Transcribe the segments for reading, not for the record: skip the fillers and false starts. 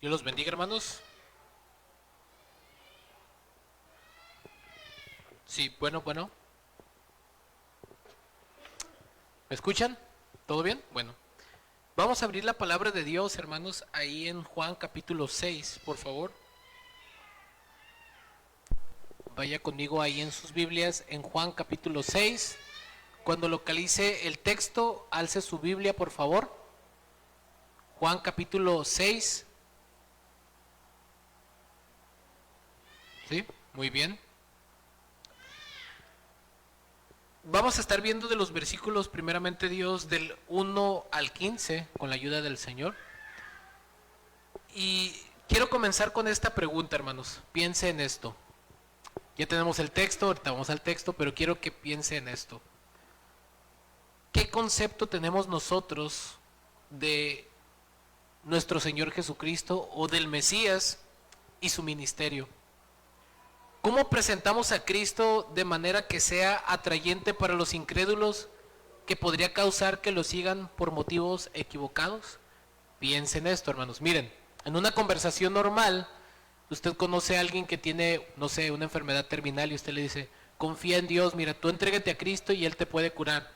Dios los bendiga, hermanos. Sí, bueno. ¿Me escuchan? ¿Todo bien? Bueno. Vamos a abrir la palabra de Dios, hermanos, ahí en Juan capítulo 6, por favor. Vaya conmigo ahí en sus Biblias, en Juan capítulo 6. Cuando localice el texto, alce su Biblia, por favor. Juan capítulo 6. ¿Sí? Muy bien. Vamos a estar viendo de los versículos, primeramente Dios, del 1 al 15, con la ayuda del Señor. Y quiero comenzar con esta pregunta, hermanos. Piense en esto. Ya tenemos el texto, ahorita vamos al texto, pero quiero que piense en esto. ¿Qué concepto tenemos nosotros de nuestro Señor Jesucristo o del Mesías y su ministerio? ¿Cómo presentamos a Cristo de manera que sea atrayente para los incrédulos, que podría causar que lo sigan por motivos equivocados? Piensen en esto, hermanos. Miren, en una conversación normal, usted conoce a alguien que tiene, no sé, una enfermedad terminal y usted le dice, confía en Dios, mira, tú entrégate a Cristo y Él te puede curar.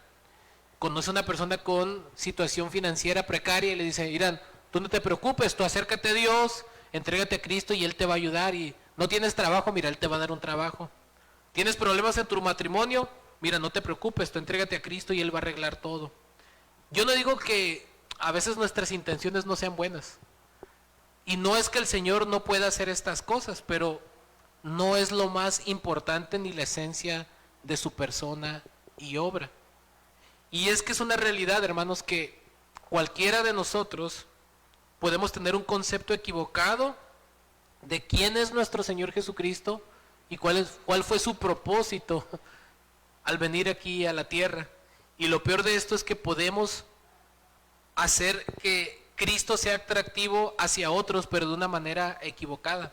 Conoce a una persona con situación financiera precaria y le dice, Irán, tú no te preocupes, tú acércate a Dios, entrégate a Cristo y Él te va a ayudar. Y no tienes trabajo, mira, Él te va a dar un trabajo. ¿Tienes problemas en tu matrimonio? Mira, no te preocupes, tú entrégate a Cristo y Él va a arreglar todo. Yo no digo que a veces nuestras intenciones no sean buenas. Y no es que el Señor no pueda hacer estas cosas, pero no es lo más importante ni la esencia de su persona y obra. Y es que es una realidad, hermanos, que cualquiera de nosotros podemos tener un concepto equivocado de quién es nuestro Señor Jesucristo y cuál fue su propósito al venir aquí a la tierra. Y lo peor de esto es que podemos hacer que Cristo sea atractivo hacia otros, pero de una manera equivocada.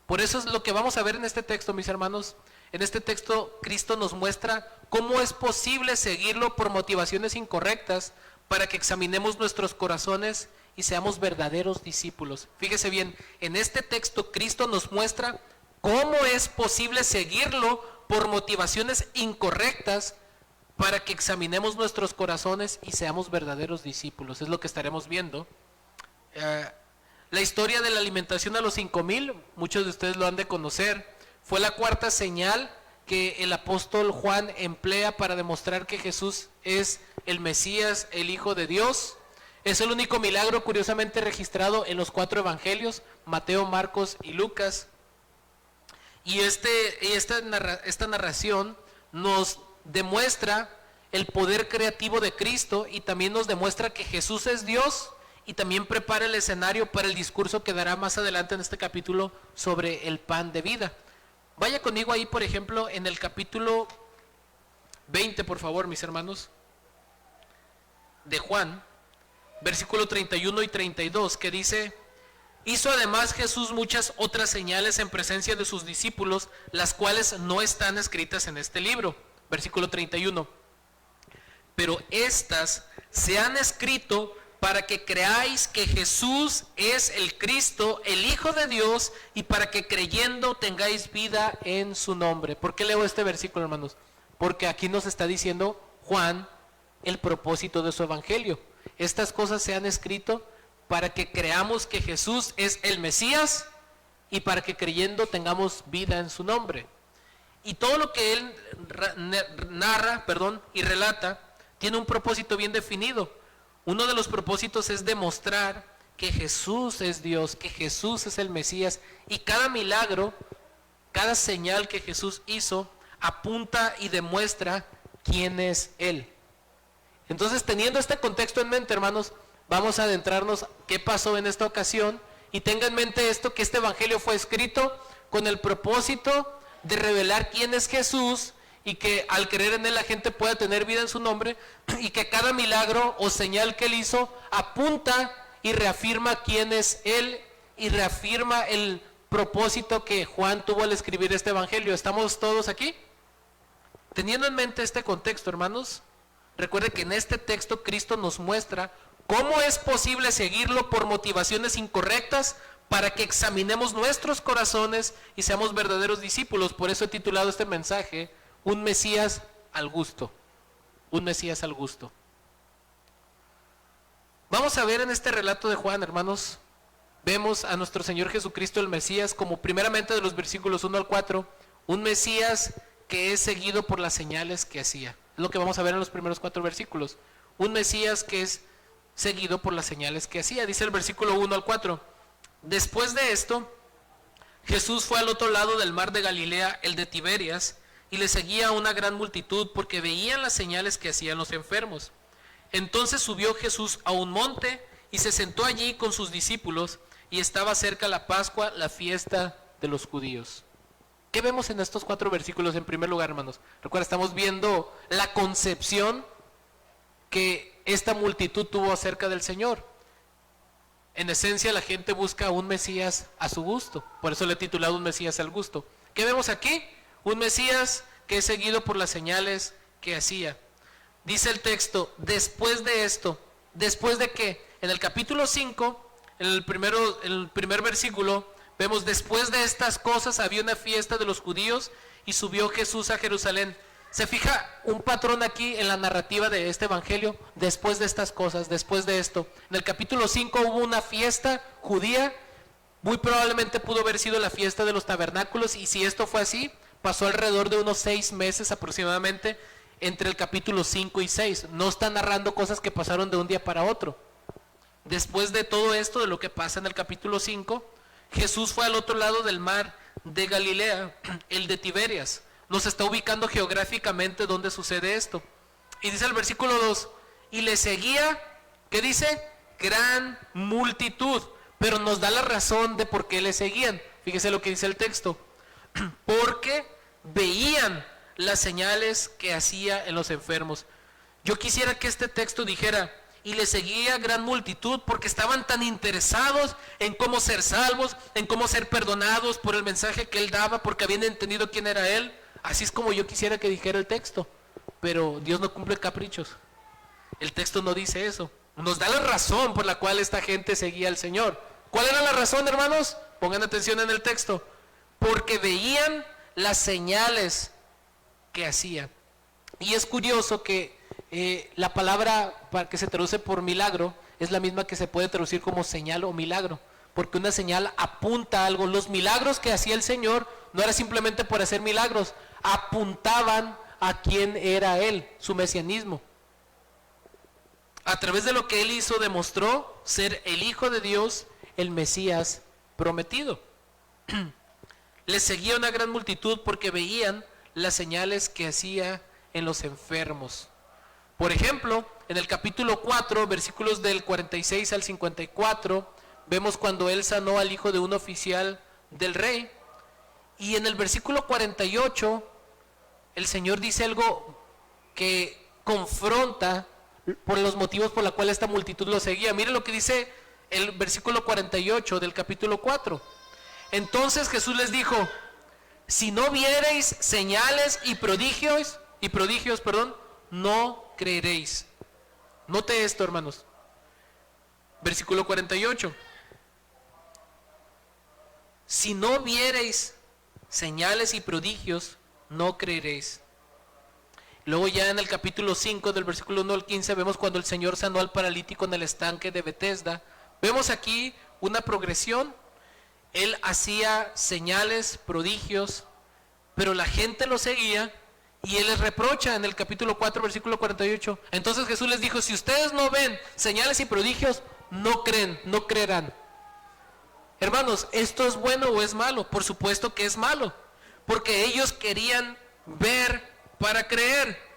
Por eso es lo que vamos a ver en este texto, mis hermanos. En este texto, Cristo nos muestra cómo es posible seguirlo por motivaciones incorrectas para que examinemos nuestros corazones y seamos verdaderos discípulos. Fíjese bien, en este texto Cristo nos muestra cómo es posible seguirlo por motivaciones incorrectas para que examinemos nuestros corazones y seamos verdaderos discípulos. Es lo que estaremos viendo. La historia de la alimentación a los 5,000, muchos de ustedes lo han de conocer, fue la cuarta señal que el apóstol Juan emplea para demostrar que Jesús es el Mesías, el Hijo de Dios. Es el único milagro curiosamente registrado en los 4 evangelios, Mateo, Marcos y Lucas. Y esta narración nos demuestra el poder creativo de Cristo y también nos demuestra que Jesús es Dios y también prepara el escenario para el discurso que dará más adelante en este capítulo sobre el pan de vida. Vaya conmigo ahí, por ejemplo, en el capítulo 20, por favor, mis hermanos, de Juan, versículo 31 y 32, que dice: hizo además Jesús muchas otras señales en presencia de sus discípulos, las cuales no están escritas en este libro. Versículo 31. Pero estas se han escrito para que creáis que Jesús es el Cristo, el Hijo de Dios, y para que creyendo tengáis vida en su nombre. ¿Por qué leo este versículo, hermanos? Porque aquí nos está diciendo Juan el propósito de su evangelio. Estas cosas se han escrito para que creamos que Jesús es el Mesías y para que creyendo tengamos vida en su nombre. Y todo lo que él narra y relata tiene un propósito bien definido. Uno de los propósitos es demostrar que Jesús es Dios, que Jesús es el Mesías, y cada milagro, cada señal que Jesús hizo apunta y demuestra quién es Él. Entonces, teniendo este contexto en mente, hermanos, vamos a adentrarnos qué pasó en esta ocasión, y tenga en mente esto, que este evangelio fue escrito con el propósito de revelar quién es Jesús, y que al creer en Él la gente pueda tener vida en su nombre, y que cada milagro o señal que Él hizo apunta y reafirma quién es Él, y reafirma el propósito que Juan tuvo al escribir este evangelio. ¿Estamos todos aquí? Teniendo en mente este contexto, hermanos, recuerde que en este texto Cristo nos muestra cómo es posible seguirlo por motivaciones incorrectas para que examinemos nuestros corazones y seamos verdaderos discípulos. Por eso he titulado este mensaje, Un Mesías al gusto. Un Mesías al gusto. Vamos a ver en este relato de Juan, hermanos, vemos a nuestro Señor Jesucristo el Mesías como primeramente de los versículos 1 al 4, un Mesías que es seguido por las señales que hacía. Es lo que vamos a ver en los primeros 4 versículos. Un Mesías que es seguido por las señales que hacía. Dice el versículo 1 al 4. Después de esto, Jesús fue al otro lado del mar de Galilea, el de Tiberias, y le seguía una gran multitud porque veían las señales que hacían los enfermos. Entonces subió Jesús a un monte y se sentó allí con sus discípulos, y estaba cerca la Pascua, la fiesta de los judíos. ¿Qué vemos en estos 4 versículos en primer lugar, hermanos? Recuerda, estamos viendo la concepción que esta multitud tuvo acerca del Señor. En esencia, la gente busca un Mesías a su gusto. Por eso le he titulado Un Mesías al gusto. ¿Qué vemos aquí? Un Mesías que es seguido por las señales que hacía. Dice el texto, después de esto, ¿después de qué? En el capítulo 5, en el primer versículo, vemos, después de estas cosas había una fiesta de los judíos y subió Jesús a Jerusalén. ¿Se fija un patrón aquí en la narrativa de este evangelio? Después de estas cosas, después de esto. En el capítulo 5 hubo una fiesta judía, muy probablemente pudo haber sido la fiesta de los tabernáculos, y si esto fue así, pasó alrededor de unos 6 meses aproximadamente entre el capítulo 5 y 6. No está narrando cosas que pasaron de un día para otro. Después de todo esto, de lo que pasa en el capítulo 5, Jesús fue al otro lado del mar de Galilea, el de Tiberias. Nos está ubicando geográficamente donde sucede esto. Y dice el versículo 2, y le seguía, ¿qué dice? Gran multitud. Pero nos da la razón de por qué le seguían. Fíjese lo que dice el texto. Porque veían las señales que hacía en los enfermos. Yo quisiera que este texto dijera, y le seguía gran multitud, porque estaban tan interesados en cómo ser salvos, en cómo ser perdonados por el mensaje que él daba, porque habían entendido quién era él. Así es como yo quisiera que dijera el texto, pero Dios no cumple caprichos. El texto no dice eso. Nos da la razón por la cual esta gente seguía al Señor. ¿Cuál era la razón, hermanos? Pongan atención en el texto. Porque veían las señales que hacía. Y es curioso que la palabra que se traduce por milagro es la misma que se puede traducir como señal o milagro, porque una señal apunta a algo. Los milagros que hacía el Señor no era simplemente por hacer milagros, apuntaban a quién era Él, su mesianismo. A través de lo que Él hizo demostró ser el Hijo de Dios, el Mesías prometido. Le seguía una gran multitud porque veían las señales que hacía en los enfermos. Por ejemplo, en el capítulo 4, versículos del 46 al 54, vemos cuando él sanó al hijo de un oficial del rey. Y en el versículo 48, el Señor dice algo que confronta por los motivos por los cuales esta multitud lo seguía. Miren lo que dice el versículo 48 del capítulo 4. Entonces Jesús les dijo, si no viereis señales y prodigios, no creeréis. Note esto, hermanos. Versículo 48. Si no viereis señales y prodigios, no creeréis. Luego ya en el capítulo 5 del versículo 1 al 15 vemos cuando el Señor sanó al paralítico en el estanque de Betesda. Vemos aquí una progresión. Él hacía señales, prodigios, pero la gente lo seguía y él les reprocha en el capítulo 4, versículo 48. Entonces Jesús les dijo, si ustedes no ven señales y prodigios, no creen, no creerán. Hermanos, ¿esto es bueno o es malo? Por supuesto que es malo, porque ellos querían ver para creer.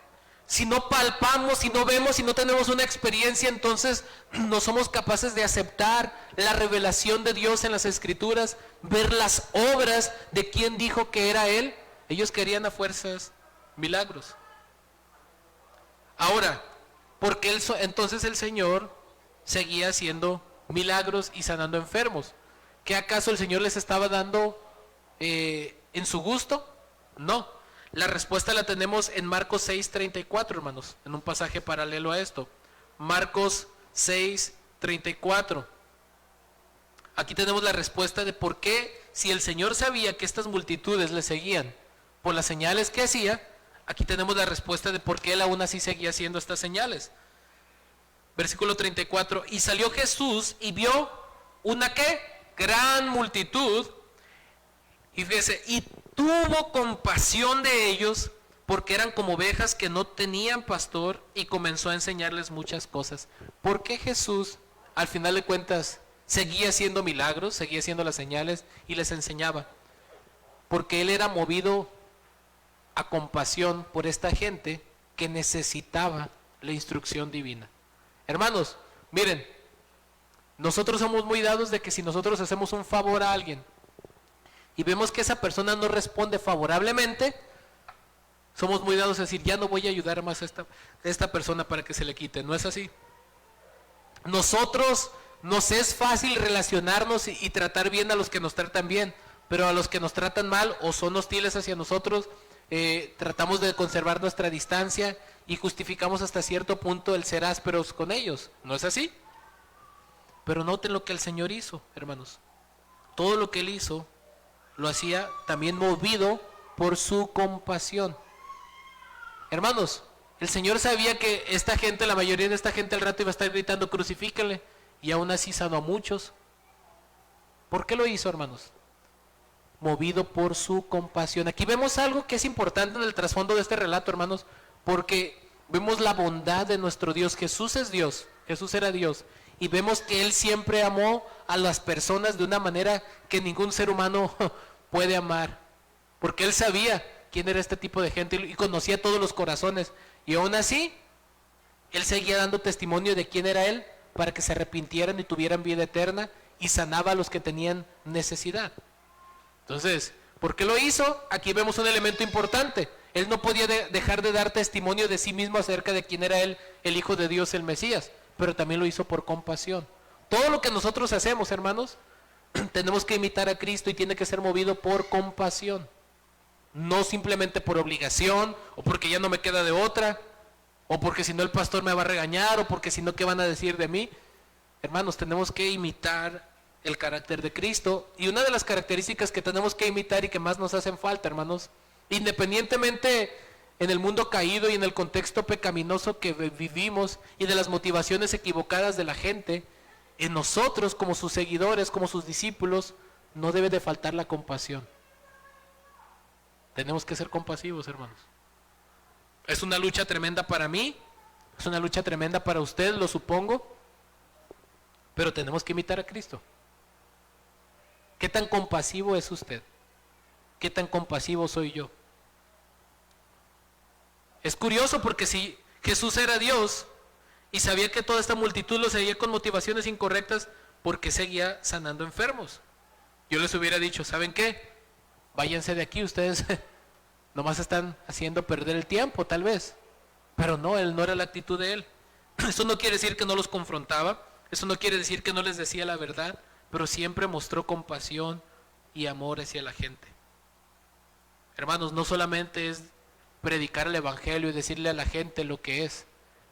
Si no palpamos, si no vemos, si no tenemos una experiencia, entonces no somos capaces de aceptar la revelación de Dios en las Escrituras, ver las obras de quien dijo que era Él. Ellos querían a fuerzas milagros. Ahora, ¿por qué entonces el Señor seguía haciendo milagros y sanando enfermos? ¿Qué acaso el Señor les estaba dando en su gusto? No. La respuesta la tenemos en Marcos 6:34, hermanos, en un pasaje paralelo a esto. Marcos 6:34. Aquí tenemos la respuesta de por qué, si el Señor sabía que estas multitudes le seguían por las señales que hacía, aquí tenemos la respuesta de por qué él aún así seguía haciendo estas señales. Versículo 34, y salió Jesús y vio una ¿qué? Gran multitud, y fíjese, y tuvo compasión de ellos, porque eran como ovejas que no tenían pastor, y comenzó a enseñarles muchas cosas. ¿Por qué Jesús, al final de cuentas, seguía haciendo milagros, seguía haciendo las señales y les enseñaba? Porque él era movido a compasión por esta gente que necesitaba la instrucción divina. Hermanos, miren, nosotros somos muy dados de que si nosotros hacemos un favor a alguien y vemos que esa persona no responde favorablemente, somos muy dados a decir, ya no voy a ayudar más a esta persona para que se le quite. No es así. Nosotros nos es fácil relacionarnos y tratar bien a los que nos tratan bien, pero a los que nos tratan mal o son hostiles hacia nosotros, tratamos de conservar nuestra distancia y justificamos hasta cierto punto el ser ásperos con ellos. ¿No es así? Pero noten lo que el Señor hizo, hermanos. Todo lo que Él hizo, lo hacía también movido por su compasión. Hermanos, el Señor sabía que esta gente, la mayoría de esta gente al rato iba a estar gritando, crucifíquenle, y aún así sanó a muchos. ¿Por qué lo hizo, hermanos? Movido por su compasión. Aquí vemos algo que es importante en el trasfondo de este relato, hermanos, porque vemos la bondad de nuestro Dios. Jesús es Dios, Jesús era Dios, y vemos que Él siempre amó a las personas de una manera que ningún ser humano puede amar, porque Él sabía quién era este tipo de gente y conocía todos los corazones, y aún así Él seguía dando testimonio de quién era Él para que se arrepintieran y tuvieran vida eterna, y sanaba a los que tenían necesidad. Entonces, ¿por qué lo hizo? Aquí vemos un elemento importante. Él no podía dejar de dar testimonio de sí mismo acerca de quién era Él, el Hijo de Dios, el Mesías, pero también lo hizo por compasión. Todo lo que nosotros hacemos, hermanos, tenemos que imitar a Cristo y tiene que ser movido por compasión. No simplemente por obligación, o porque ya no me queda de otra, o porque si no el pastor me va a regañar, o porque si no, ¿qué van a decir de mí? Hermanos, tenemos que imitar el carácter de Cristo, y una de las características que tenemos que imitar y que más nos hacen falta, hermanos, independientemente en el mundo caído y en el contexto pecaminoso que vivimos y de las motivaciones equivocadas de la gente, en nosotros como sus seguidores, como sus discípulos, no debe de faltar la compasión. Tenemos que ser compasivos, hermanos. Es una lucha tremenda para mí, es una lucha tremenda para usted, lo supongo, pero tenemos que imitar a Cristo. ¿Qué tan compasivo es usted? ¿Qué tan compasivo soy yo? Es curioso porque si Jesús era Dios y sabía que toda esta multitud lo seguía con motivaciones incorrectas, ¿por qué seguía sanando enfermos? Yo les hubiera dicho, ¿saben qué? Váyanse de aquí, ustedes nomás están haciendo perder el tiempo, tal vez. Pero no, él no era la actitud de él. Eso no quiere decir que no los confrontaba, eso no quiere decir que no les decía la verdad, pero siempre mostró compasión y amor hacia la gente. Hermanos, no solamente es predicar el evangelio y decirle a la gente lo que es,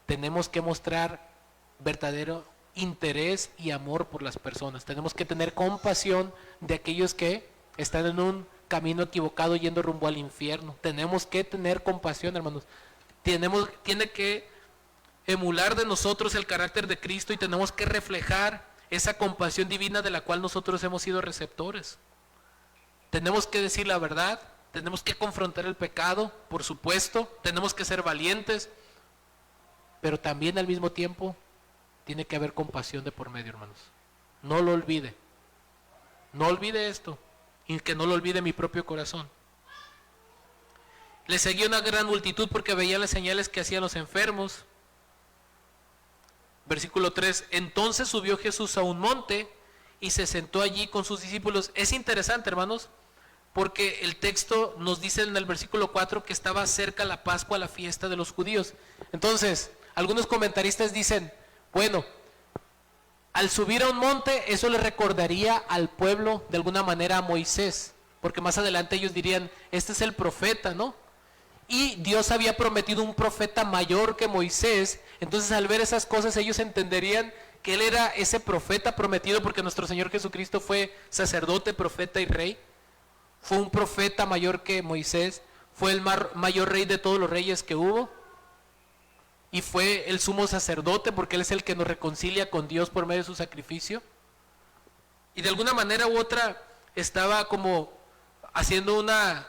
tenemos que mostrar verdadero interés y amor por las personas. Tenemos que tener compasión de aquellos que están en un camino equivocado yendo rumbo al infierno. Tenemos que tener compasión, hermanos. Tiene que emular de nosotros el carácter de Cristo y tenemos que reflejar esa compasión divina de la cual nosotros hemos sido receptores. Tenemos que decir la verdad, tenemos que confrontar el pecado, por supuesto, tenemos que ser valientes, pero también al mismo tiempo tiene que haber compasión de por medio, hermanos. No lo olvide. No olvide esto, y que no lo olvide mi propio corazón. Le seguía una gran multitud porque veía las señales que hacían los enfermos. Versículo 3, entonces subió Jesús a un monte y se sentó allí con sus discípulos. Es interesante, hermanos, porque el texto nos dice en el versículo 4 que estaba cerca la Pascua, la fiesta de los judíos. Entonces, algunos comentaristas dicen, bueno, al subir a un monte, eso le recordaría al pueblo de alguna manera a Moisés, porque más adelante ellos dirían, este es el profeta, ¿no? Y Dios había prometido un profeta mayor que Moisés, entonces al ver esas cosas ellos entenderían que Él era ese profeta prometido, porque nuestro Señor Jesucristo fue sacerdote, profeta y rey. Fue un profeta mayor que Moisés, fue el mayor rey de todos los reyes que hubo, y fue el sumo sacerdote porque Él es el que nos reconcilia con Dios por medio de su sacrificio. Y de alguna manera u otra estaba como haciendo una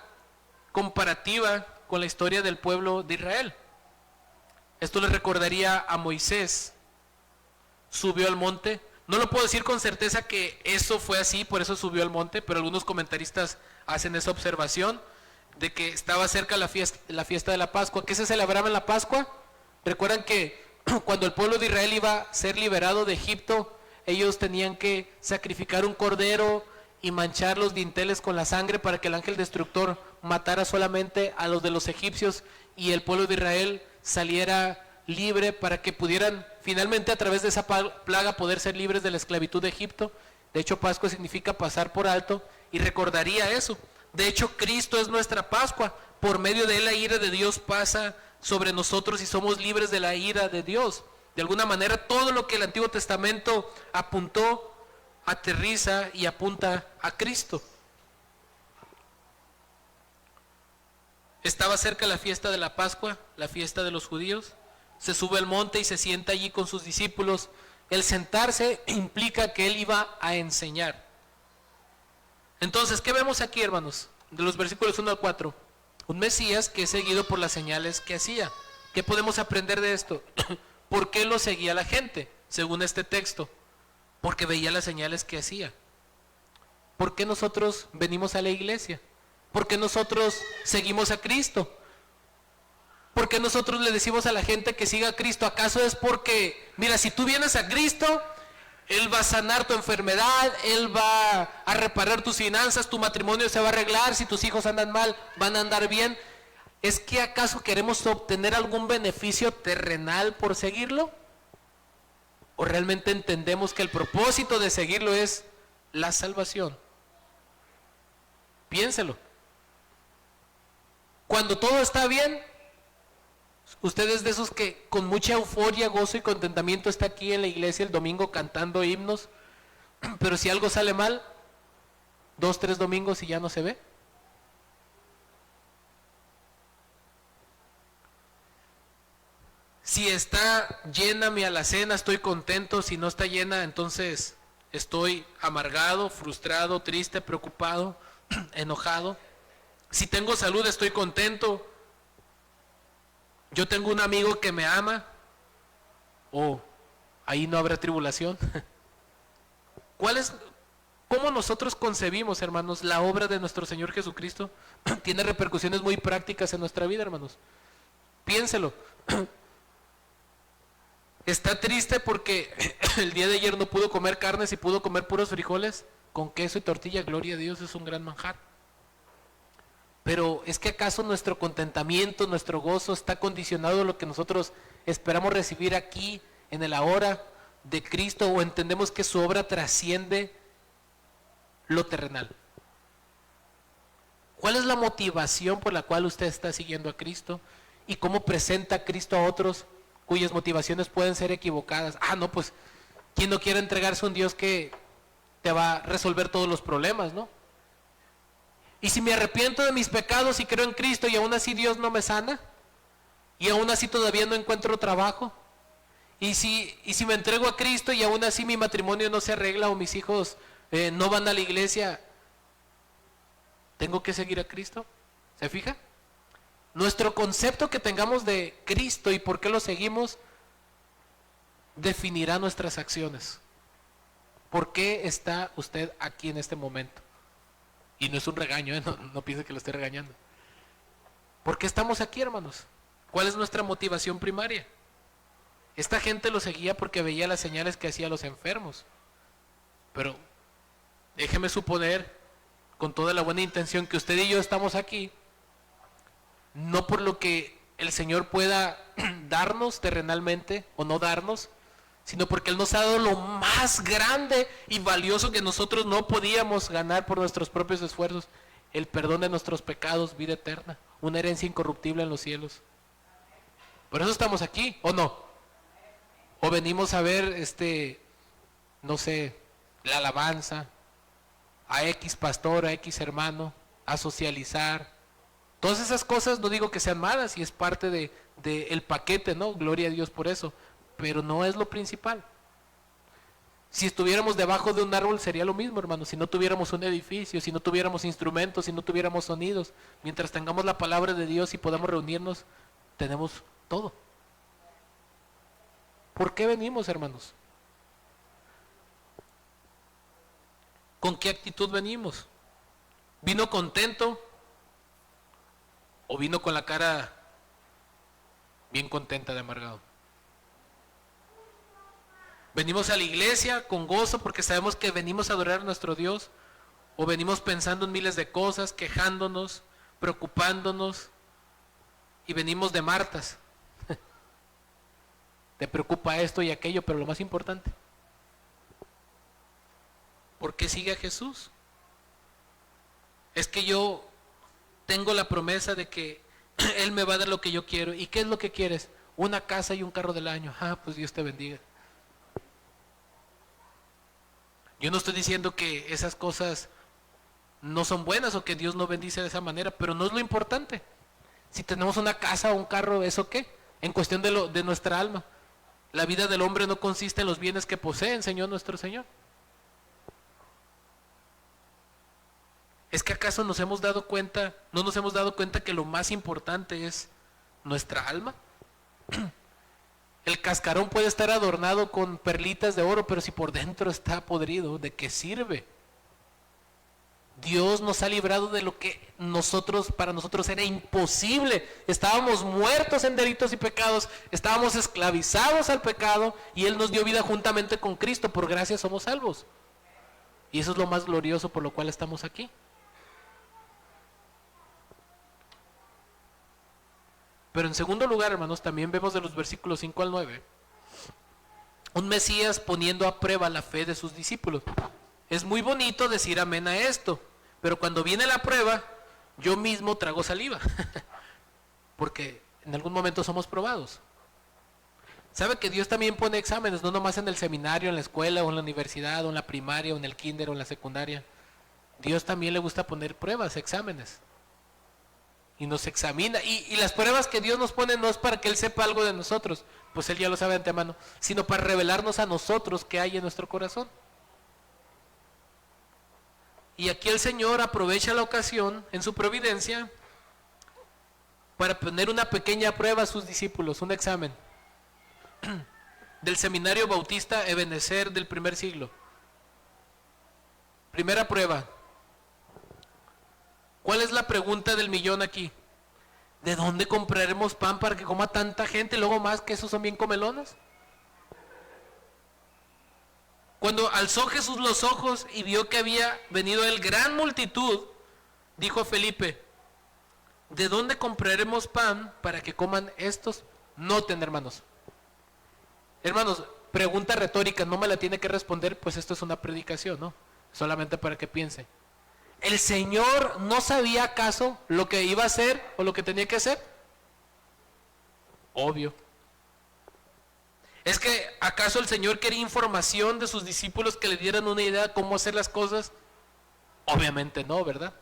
comparativa con la historia del pueblo de Israel. Esto le recordaría a Moisés. Subió al monte. No lo puedo decir con certeza que eso fue así, por eso subió al monte, pero algunos comentaristas hacen esa observación de que estaba cerca la fiesta de la Pascua. ¿Qué se celebraba en la Pascua? Recuerdan que cuando el pueblo de Israel iba a ser liberado de Egipto, ellos tenían que sacrificar un cordero y manchar los dinteles con la sangre para que el ángel destructor matara solamente a los de los egipcios y el pueblo de Israel saliera libre, para que pudieran finalmente a través de esa plaga poder ser libres de la esclavitud de Egipto. De hecho, Pascua significa pasar por alto, y recordaría eso. De hecho, Cristo es nuestra Pascua. Por medio de Él la ira de Dios pasa sobre nosotros y somos libres de la ira de Dios. De alguna manera, todo lo que el Antiguo Testamento apuntó, aterriza y apunta a Cristo. Estaba cerca la fiesta de la Pascua, la fiesta de los judíos. Se sube al monte y se sienta allí con sus discípulos. El sentarse implica que Él iba a enseñar. Entonces, ¿qué vemos aquí, hermanos? De los versículos 1 al 4. Un Mesías que es seguido por las señales que hacía. ¿Qué podemos aprender de esto? ¿Por qué lo seguía la gente, según este texto? Porque veía las señales que hacía. ¿Por qué nosotros venimos a la iglesia? ¿Por qué nosotros seguimos a Cristo? ¿Por qué nosotros le decimos a la gente que siga a Cristo? ¿Acaso es porque, mira, si tú vienes a Cristo, Él va a sanar tu enfermedad, Él va a reparar tus finanzas, tu matrimonio se va a arreglar, si tus hijos andan mal, van a andar bien? ¿Es que acaso queremos obtener algún beneficio terrenal por seguirlo? ¿O realmente entendemos que el propósito de seguirlo es la salvación? Piénselo. Cuando todo está bien, ustedes de esos que con mucha euforia, gozo y contentamiento está aquí en la iglesia el domingo cantando himnos, pero si algo sale mal, 2, 3 domingos y ya no se ve. Si está llena mi alacena, estoy contento. Si no está llena, entonces estoy amargado, frustrado, triste, preocupado, enojado. Si tengo salud, estoy contento. Yo tengo un amigo que me ama. O ahí no habrá tribulación. ¿Cómo nosotros concebimos, hermanos, la obra de nuestro Señor Jesucristo? Tiene repercusiones muy prácticas en nuestra vida, hermanos. Piénselo. Está triste porque el día de ayer no pudo comer carnes y pudo comer puros frijoles con queso y tortilla. Gloria a Dios, es un gran manjar. Pero ¿es que acaso nuestro contentamiento, nuestro gozo está condicionado a lo que nosotros esperamos recibir aquí en el ahora de Cristo, o entendemos que su obra trasciende lo terrenal? ¿Cuál es la motivación por la cual usted está siguiendo a Cristo? ¿Y cómo presenta a Cristo a otros cuyas motivaciones pueden ser equivocadas? No, pues, ¿quién no quiere entregarse a un Dios que te va a resolver todos los problemas, no? Y si me arrepiento de mis pecados y creo en Cristo y aún así Dios no me sana, y aún así todavía no encuentro trabajo, y si me entrego a Cristo y aún así mi matrimonio no se arregla o mis hijos no van a la iglesia, ¿tengo que seguir a Cristo? ¿Se fija? Nuestro concepto que tengamos de Cristo y por qué lo seguimos definirá nuestras acciones. ¿Por qué está usted aquí en este momento? Y no es un regaño, no piense que lo esté regañando. ¿Por qué estamos aquí, hermanos? ¿Cuál es nuestra motivación primaria? Esta gente lo seguía porque veía las señales que hacía a los enfermos. Pero déjeme suponer, con toda la buena intención, que usted y yo estamos aquí no por lo que el Señor pueda darnos terrenalmente o no darnos, sino porque Él nos ha dado lo más grande y valioso que nosotros no podíamos ganar por nuestros propios esfuerzos: el perdón de nuestros pecados, vida eterna, una herencia incorruptible en los cielos. Por eso estamos aquí, ¿o no? O venimos a ver, no sé, la alabanza, a X pastor, a X hermano, a socializar. Todas esas cosas no digo que sean malas y es parte de el paquete, ¿no? Gloria a Dios por eso, pero no es lo principal. Si estuviéramos debajo de un árbol sería lo mismo, hermano, si no tuviéramos un edificio, si no tuviéramos instrumentos, si no tuviéramos sonidos. Mientras tengamos la palabra de Dios y podamos reunirnos, tenemos todo. ¿Por qué venimos, hermanos? ¿Con qué actitud venimos? ¿Vino contento? ¿O vino con la cara bien contenta de amargado? ¿Venimos a la iglesia con gozo porque sabemos que venimos a adorar a nuestro Dios? ¿O venimos pensando en miles de cosas, quejándonos, preocupándonos? Y venimos de Martas. Te preocupa esto y aquello, pero lo más importante, ¿por qué sigue a Jesús? Es que yo tengo la promesa de que Él me va a dar lo que yo quiero. ¿Y qué es lo que quieres? Una casa y un carro del año. Pues Dios te bendiga. Yo no estoy diciendo que esas cosas no son buenas o que Dios no bendice de esa manera, pero no es lo importante. Si tenemos una casa o un carro, ¿eso qué? En cuestión de nuestra alma. La vida del hombre no consiste en los bienes que posee, enseñó nuestro Señor. ¿Es que acaso no nos hemos dado cuenta que lo más importante es nuestra alma? El cascarón puede estar adornado con perlitas de oro, pero si por dentro está podrido, ¿de qué sirve? Dios nos ha librado de lo que para nosotros era imposible. Estábamos muertos en delitos y pecados, estábamos esclavizados al pecado y Él nos dio vida juntamente con Cristo. Por gracia somos salvos. Y eso es lo más glorioso por lo cual estamos aquí. Pero en segundo lugar, hermanos, también vemos de los versículos 5 al 9, un Mesías poniendo a prueba la fe de sus discípulos. Es muy bonito decir amén a esto, pero cuando viene la prueba, yo mismo trago saliva, porque en algún momento somos probados. ¿Sabe que Dios también pone exámenes, no nomás en el seminario, en la escuela, o en la universidad, o en la primaria, o en el kinder, o en la secundaria? Dios también le gusta poner pruebas, exámenes. Y nos examina, y las pruebas que Dios nos pone no es para que Él sepa algo de nosotros, pues Él ya lo sabe de antemano, sino para revelarnos a nosotros qué hay en nuestro corazón. Y aquí el Señor aprovecha la ocasión en su providencia para poner una pequeña prueba a sus discípulos, un examen del seminario bautista Ebenezer del primer siglo. Primera prueba. ¿Cuál es la pregunta del millón aquí? ¿De dónde compraremos pan para que coma tanta gente? Luego más que esos son bien comelones. Cuando alzó Jesús los ojos y vio que había venido él gran multitud, dijo a Felipe: ¿de dónde compraremos pan para que coman estos? Noten, hermanos. Hermanos, pregunta retórica, no me la tiene que responder, pues esto es una predicación, ¿no? Solamente para que piense. ¿El Señor no sabía acaso lo que iba a hacer o lo que tenía que hacer? Obvio. ¿Es que acaso el Señor quería información de sus discípulos que le dieran una idea de cómo hacer las cosas? Obviamente no, ¿verdad?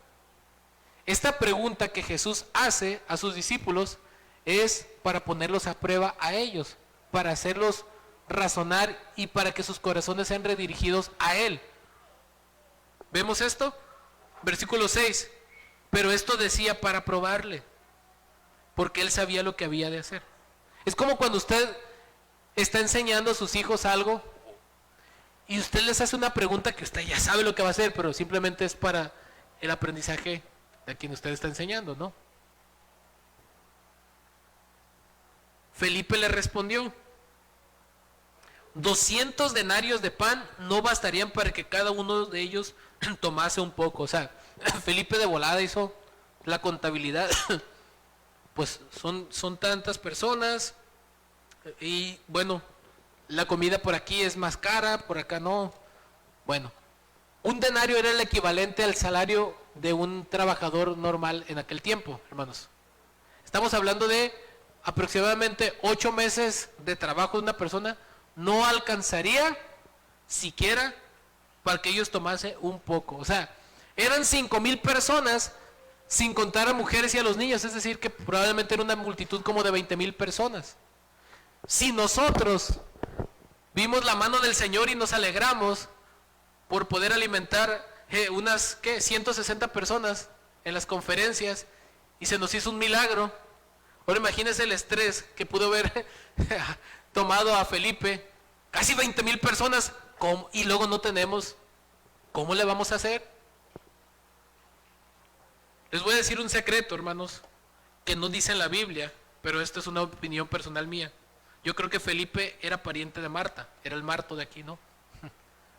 Esta pregunta que Jesús hace a sus discípulos es para ponerlos a prueba a ellos, para hacerlos razonar y para que sus corazones sean redirigidos a Él. ¿Vemos esto? Versículo 6. Pero esto decía para probarle, porque Él sabía lo que había de hacer. Es como cuando usted está enseñando a sus hijos algo y usted les hace una pregunta que usted ya sabe lo que va a hacer, pero simplemente es para el aprendizaje de quien usted está enseñando, ¿no? Felipe le respondió: 200 denarios de pan no bastarían para que cada uno de ellos tomase un poco. O sea, Felipe de volada hizo la contabilidad. Pues son tantas personas y bueno, la comida por aquí es más cara, por acá no. Bueno, un denario era el equivalente al salario de un trabajador normal en aquel tiempo, hermanos. Estamos hablando de aproximadamente 8 meses de trabajo de una persona. no alcanzaría siquiera para que ellos tomasen un poco. O sea, eran 5,000 personas sin contar a mujeres y a los niños, es decir, que probablemente era una multitud como de 20,000 personas. Si nosotros vimos la mano del Señor y nos alegramos por poder alimentar unas 160 personas en las conferencias y se nos hizo un milagro, ahora imagínense el estrés que pudo haber tomado a Felipe, casi 20,000 personas, y luego no tenemos, ¿cómo le vamos a hacer? Les voy a decir un secreto, hermanos, que no dice en la Biblia, pero esto es una opinión personal mía. Yo creo que Felipe era pariente de Marta, era el Marto de aquí, ¿no?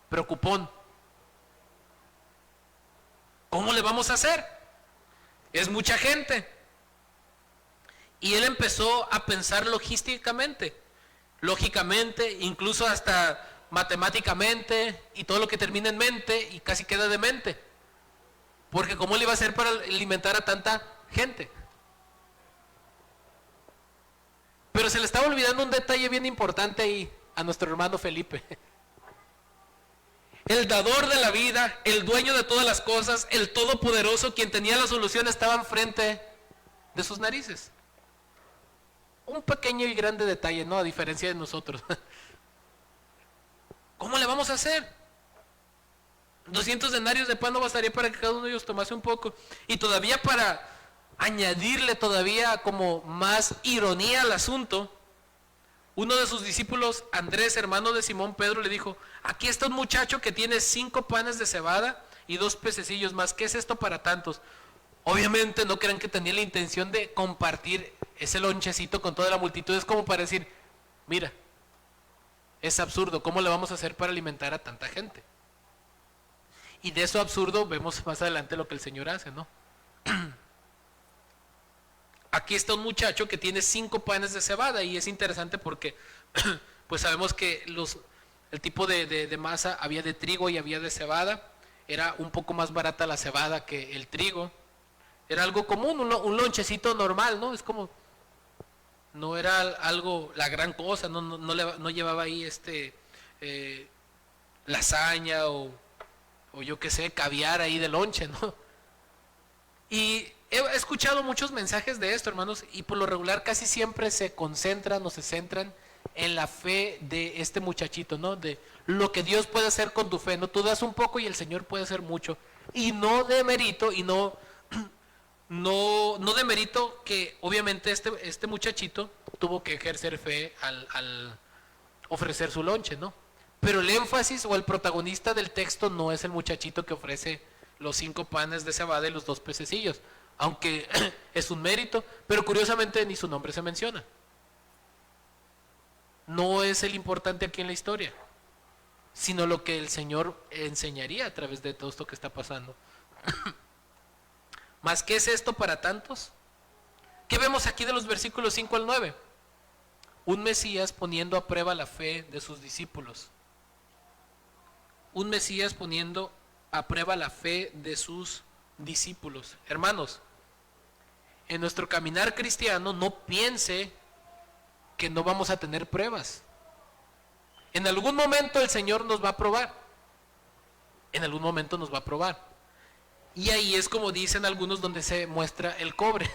Preocupón. ¿Cómo le vamos a hacer? Es mucha gente. Y él empezó a pensar logísticamente, incluso hasta matemáticamente, y todo lo que termina en mente y casi queda de mente. Porque ¿cómo le iba a hacer para alimentar a tanta gente? Pero se le estaba olvidando un detalle bien importante ahí a nuestro hermano Felipe. El dador de la vida, el dueño de todas las cosas, el todopoderoso, quien tenía la solución, estaba enfrente de sus narices. Un pequeño y grande detalle, ¿no? A diferencia de nosotros. ¿Cómo le vamos a hacer? 200 denarios de pan no bastaría para que cada uno de ellos tomase un poco. Y todavía para añadirle todavía como más ironía al asunto, uno de sus discípulos, Andrés, hermano de Simón Pedro, le dijo: aquí está un muchacho que tiene 5 panes de cebada y 2 pececillos más. ¿Qué es esto para tantos? Obviamente no crean que tenía la intención de compartir ese lonchecito con toda la multitud. Es como para decir, mira, es absurdo, ¿cómo le vamos a hacer para alimentar a tanta gente? Y de eso absurdo vemos más adelante lo que el Señor hace, ¿no? Aquí está un muchacho que tiene 5 panes de cebada, y es interesante porque pues sabemos que el tipo de masa había de trigo y había de cebada. Era un poco más barata la cebada que el trigo. Era algo común, un lonchecito normal, ¿no? Es como, no era algo, la gran cosa, no llevaba ahí lasaña o yo qué sé, caviar ahí de lonche, ¿no? Y he escuchado muchos mensajes de esto, hermanos, y por lo regular casi siempre se concentran o se centran en la fe de este muchachito, ¿no? De lo que Dios puede hacer con tu fe, ¿no? Tú das un poco y el Señor puede hacer mucho. Y no de mérito, y no de mérito que obviamente este muchachito tuvo que ejercer fe al ofrecer su lonche, ¿no? Pero el énfasis o el protagonista del texto no es el muchachito que ofrece los 5 panes de cebada y los 2 pececillos, aunque es un mérito, pero curiosamente ni su nombre se menciona. No es el importante aquí en la historia, sino lo que el Señor enseñaría a través de todo esto que está pasando. ¿Más qué es esto para tantos? ¿Qué vemos aquí de los versículos 5 al 9? Un Mesías poniendo a prueba la fe de sus discípulos. Un Mesías poniendo a prueba la fe de sus discípulos. Hermanos, en nuestro caminar cristiano no piense que no vamos a tener pruebas. En algún momento el Señor nos va a probar. En algún momento nos va a probar. Y ahí es como dicen algunos donde se muestra el cobre.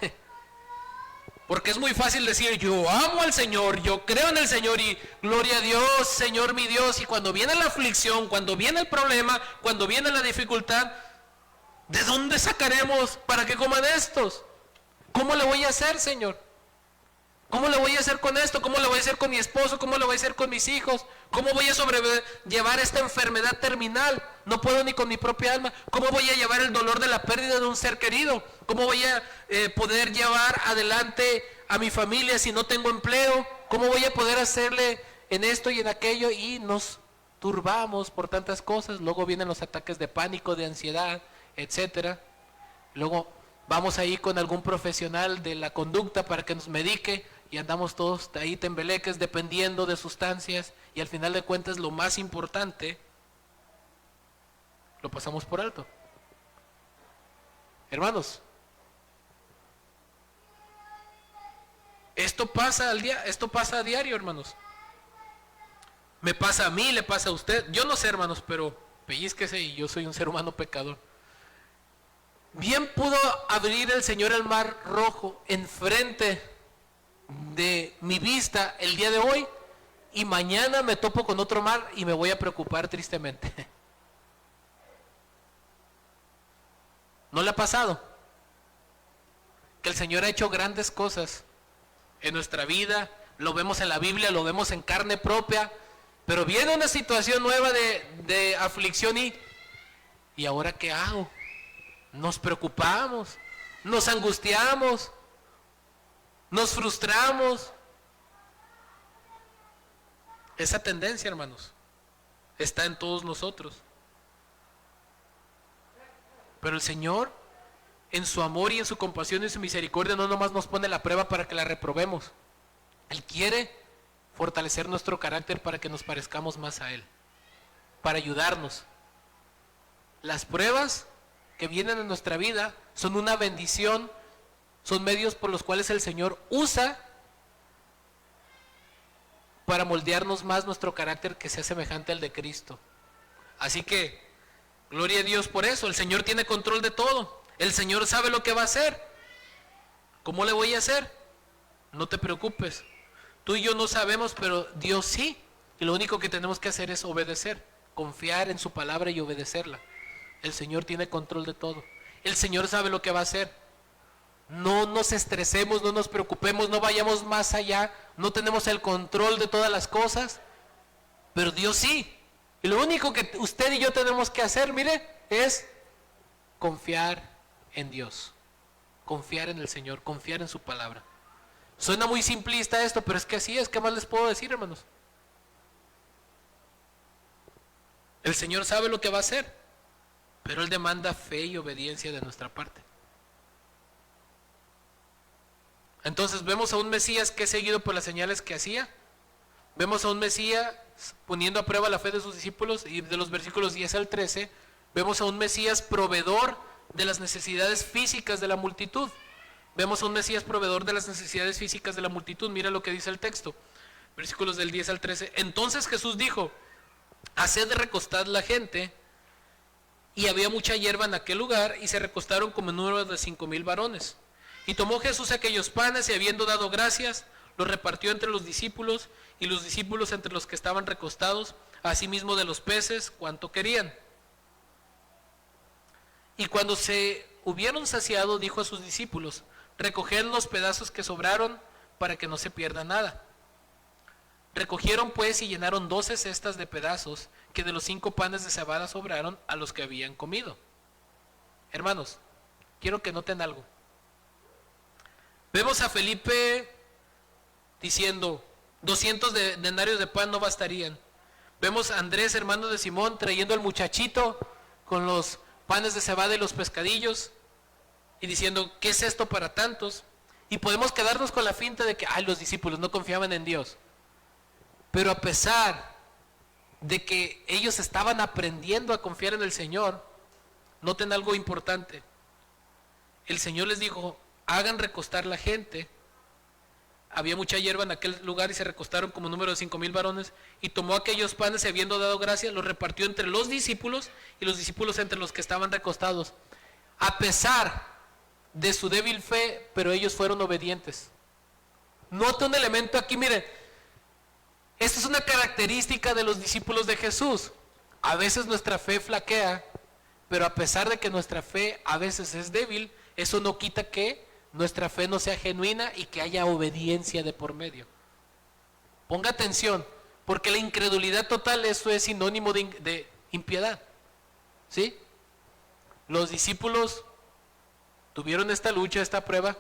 Porque es muy fácil decir, yo amo al Señor, yo creo en el Señor y gloria a Dios, Señor mi Dios. Y cuando viene la aflicción, cuando viene el problema, cuando viene la dificultad, ¿de dónde sacaremos para que coman estos? ¿Cómo le voy a hacer, Señor? ¿Cómo le voy a hacer con esto? ¿Cómo le voy a hacer con mi esposo? ¿Cómo le voy a hacer con mis hijos? ¿Cómo voy a sobrellevar esta enfermedad terminal? No puedo ni con mi propia alma. ¿Cómo voy a llevar el dolor de la pérdida de un ser querido? ¿Cómo voy a poder llevar adelante a mi familia si no tengo empleo? ¿Cómo voy a poder hacerle en esto y en aquello? Y nos turbamos por tantas cosas. Luego vienen los ataques de pánico, de ansiedad, etcétera. Luego vamos ahí con algún profesional de la conducta para que nos medique y andamos todos ahí tembeleques dependiendo de sustancias, y al final de cuentas lo más importante lo pasamos por alto. Hermanos, esto pasa a diario, hermanos. Me pasa a mí, le pasa a usted. Yo no sé, hermanos, pero pellizquese y yo soy un ser humano pecador. Bien pudo abrir el Señor el mar rojo enfrente de mi vista el día de hoy y mañana me topo con otro mar y me voy a preocupar tristemente. ¿No le ha pasado? Que el Señor ha hecho grandes cosas en nuestra vida, lo vemos en la Biblia, lo vemos en carne propia, pero viene una situación nueva de aflicción ¿y ahora qué hago? Nos preocupamos, nos angustiamos, nos frustramos. Esa tendencia, hermanos, está en todos nosotros. Pero el Señor, en su amor y en su compasión y en su misericordia, no nomás nos pone la prueba para que la reprobemos. Él quiere fortalecer nuestro carácter para que nos parezcamos más a Él, para ayudarnos. Las pruebas que vienen en nuestra vida son una bendición, son medios por los cuales el Señor usa para moldearnos más nuestro carácter que sea semejante al de Cristo. Así que, gloria a Dios por eso. El Señor tiene control de todo. El Señor sabe lo que va a hacer. ¿Cómo le voy a hacer? No te preocupes. Tú y yo no sabemos, pero Dios sí. Y lo único que tenemos que hacer es obedecer, confiar en su palabra y obedecerla. El Señor tiene control de todo. El Señor sabe lo que va a hacer. No nos estresemos, no nos preocupemos, no vayamos más allá. No tenemos el control de todas las cosas, pero Dios sí. Y lo único que usted y yo tenemos que hacer, mire, es confiar en Dios. Confiar en el Señor, confiar en su palabra. Suena muy simplista esto, pero es que así es. ¿Qué más les puedo decir, hermanos? El Señor sabe lo que va a hacer, pero Él demanda fe y obediencia de nuestra parte. Entonces vemos a un Mesías que es seguido por las señales que hacía. Vemos a un Mesías poniendo a prueba la fe de sus discípulos, y de los versículos 10 al 13 vemos a un Mesías proveedor de las necesidades físicas de la multitud. Vemos a un Mesías proveedor de las necesidades físicas de la multitud. Mira lo que dice el texto, versículos del 10 al 13. Entonces Jesús dijo: haced recostar la gente. Y había mucha hierba en aquel lugar, y se recostaron como en número de 5,000 varones. Y tomó Jesús aquellos panes, y habiendo dado gracias, los repartió entre los discípulos, y los discípulos entre los que estaban recostados, asimismo de los peces, cuanto querían. Y cuando se hubieron saciado, dijo a sus discípulos: recoged los pedazos que sobraron, para que no se pierda nada. Recogieron pues y llenaron 12 cestas de pedazos, que de los 5 panes de cebada sobraron a los que habían comido. Hermanos, quiero que noten algo. Vemos a Felipe diciendo: 200 denarios de pan no bastarían. Vemos a Andrés, hermano de Simón, trayendo al muchachito con los panes de cebada y los pescadillos, y diciendo: ¿qué es esto para tantos? Y podemos quedarnos con la finta de que los discípulos no confiaban en Dios. Pero a pesar de que ellos estaban aprendiendo a confiar en el Señor, noten algo importante. El Señor les dijo: hagan recostar la gente. Había mucha hierba en aquel lugar, y se recostaron como número de 5,000 varones. Y tomó aquellos panes, y habiendo dado gracias, los repartió entre los discípulos, y los discípulos entre los que estaban recostados. A pesar de su débil fe, pero ellos fueron obedientes. Nota un elemento aquí, miren. Esta es una característica de los discípulos de Jesús. A veces nuestra fe flaquea, pero a pesar de que nuestra fe a veces es débil, eso no quita que nuestra fe no sea genuina y que haya obediencia de por medio. Ponga atención, porque la incredulidad total, eso es sinónimo de impiedad. ¿Sí? Los discípulos tuvieron esta lucha, esta prueba,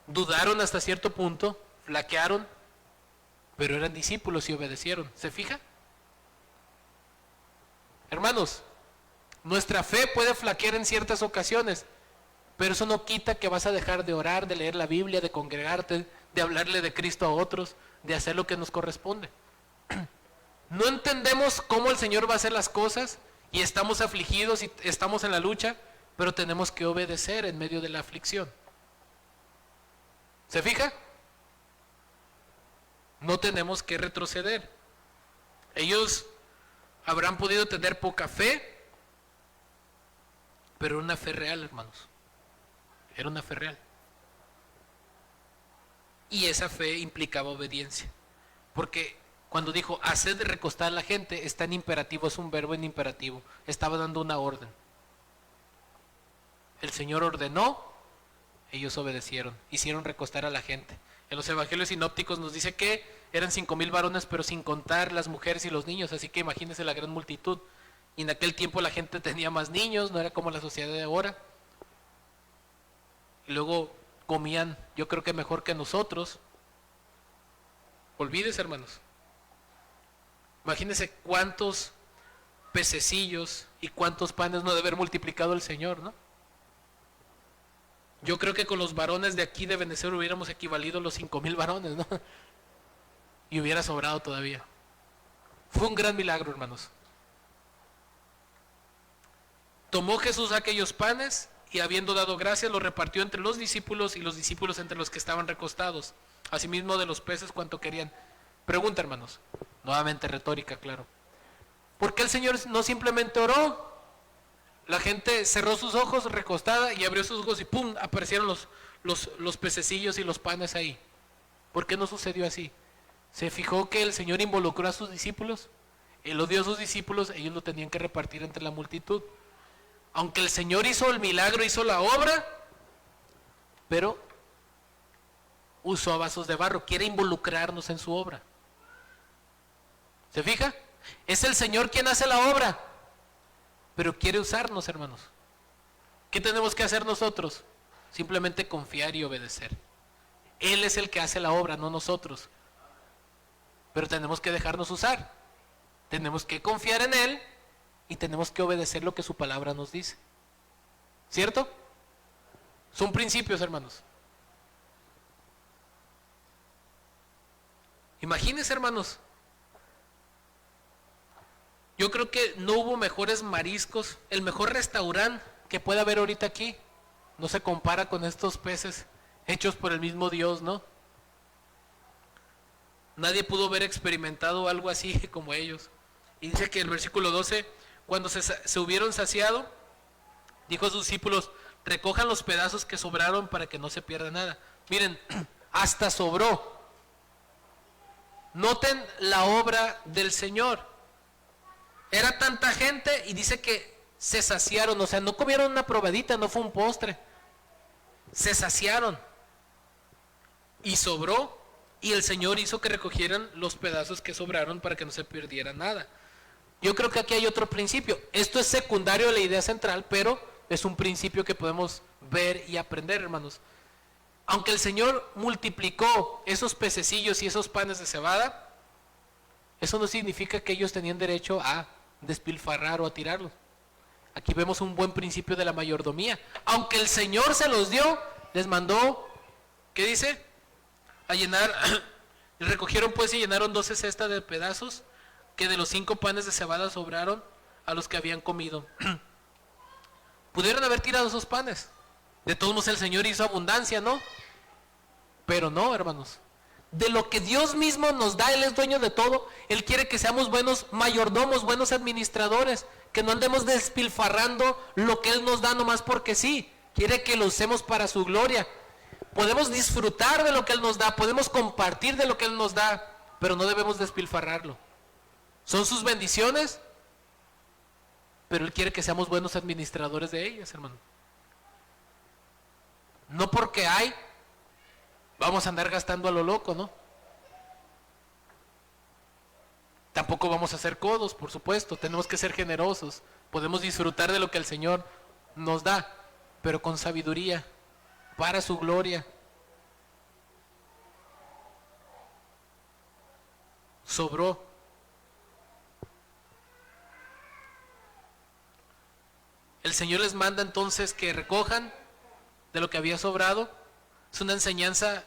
dudaron hasta cierto punto, flaquearon, pero eran discípulos y obedecieron. ¿Se fija? Hermanos, nuestra fe puede flaquear en ciertas ocasiones, pero eso no quita que vas a dejar de orar, de leer la Biblia, de congregarte, de hablarle de Cristo a otros, de hacer lo que nos corresponde. No entendemos cómo el Señor va a hacer las cosas, y estamos afligidos y estamos en la lucha, pero tenemos que obedecer en medio de la aflicción. ¿Se fija? No tenemos que retroceder. Ellos habrán podido tener poca fe, pero era una fe real, hermanos. Era una fe real. Y esa fe implicaba obediencia. Porque cuando dijo, haced recostar a la gente, está en imperativo, es un verbo en imperativo. Estaba dando una orden. El Señor ordenó, ellos obedecieron, hicieron recostar a la gente. En los evangelios sinópticos nos dice que eran 5,000 varones, pero sin contar las mujeres y los niños, así que imagínense la gran multitud. Y en aquel tiempo la gente tenía más niños, no era como la sociedad de ahora. Y luego comían, yo creo que mejor que nosotros. Olvídese, hermanos. Imagínense cuántos pececillos y cuántos panes no debe haber multiplicado el Señor, ¿no? Yo creo que con los varones de aquí de Benecer hubiéramos equivalido los 5,000 varones, ¿no? Y hubiera sobrado todavía. Fue un gran milagro, hermanos. Tomó Jesús aquellos panes y habiendo dado gracias los repartió entre los discípulos y los discípulos entre los que estaban recostados. Asimismo de los peces cuanto querían. Pregunta, hermanos. Nuevamente retórica, claro. ¿Por qué el Señor no simplemente oró? La gente cerró sus ojos recostada y abrió sus ojos y ¡pum! Aparecieron los pececillos y los panes ahí. ¿Por qué no sucedió así? ¿Se fijó que el Señor involucró a sus discípulos? Él lo dio a sus discípulos, ellos lo tenían que repartir entre la multitud. Aunque el Señor hizo el milagro, hizo la obra, pero usó vasos de barro, quiere involucrarnos en su obra. ¿Se fija? Es el Señor quien hace la obra, pero quiere usarnos, hermanos. ¿Qué tenemos que hacer nosotros? Simplemente confiar y obedecer. Él es el que hace la obra, no nosotros. Pero tenemos que dejarnos usar. Tenemos que confiar en Él y tenemos que obedecer lo que su palabra nos dice. ¿Cierto? Son principios, hermanos. Imagínense, hermanos. Yo creo que no hubo mejores mariscos. El mejor restaurante que pueda haber ahorita aquí no se compara con estos peces hechos por el mismo Dios, ¿no? Nadie pudo haber experimentado algo así como ellos. Y dice que el versículo 12, cuando se hubieron saciado, dijo a sus discípulos, recojan los pedazos que sobraron para que no se pierda nada. Miren, hasta sobró. Noten la obra del Señor. Era tanta gente y dice que se saciaron, o sea, no comieron una probadita, no fue un postre. Se saciaron. Y sobró. Y el Señor hizo que recogieran los pedazos que sobraron para que no se perdiera nada. Yo creo que aquí hay otro principio. Esto es secundario a la idea central, pero es un principio que podemos ver y aprender, hermanos. Aunque el Señor multiplicó esos pececillos y esos panes de cebada, eso no significa que ellos tenían derecho a despilfarrar o a tirarlos. Aquí vemos un buen principio de la mayordomía. Aunque el Señor se los dio, les mandó, ¿qué dice? A llenar, recogieron pues y llenaron 12 cestas de pedazos que de los 5 panes de cebada sobraron a los que habían comido. Pudieron haber tirado esos panes. De todos modos el Señor hizo abundancia, ¿no? Pero no, hermanos. De lo que Dios mismo nos da, Él es dueño de todo. Él quiere que seamos buenos mayordomos, buenos administradores, que no andemos despilfarrando lo que Él nos da nomás porque sí. Quiere que lo usemos para su gloria. Podemos disfrutar de lo que Él nos da, podemos compartir de lo que Él nos da, pero no debemos despilfarrarlo. Son sus bendiciones, pero Él quiere que seamos buenos administradores de ellas, hermano. No porque hay, vamos a andar gastando a lo loco, ¿no? Tampoco vamos a ser codos, por supuesto, tenemos que ser generosos. Podemos disfrutar de lo que el Señor nos da, pero con sabiduría, para su gloria. Sobró. El Señor les manda entonces que recojan de lo que había sobrado. Es una enseñanza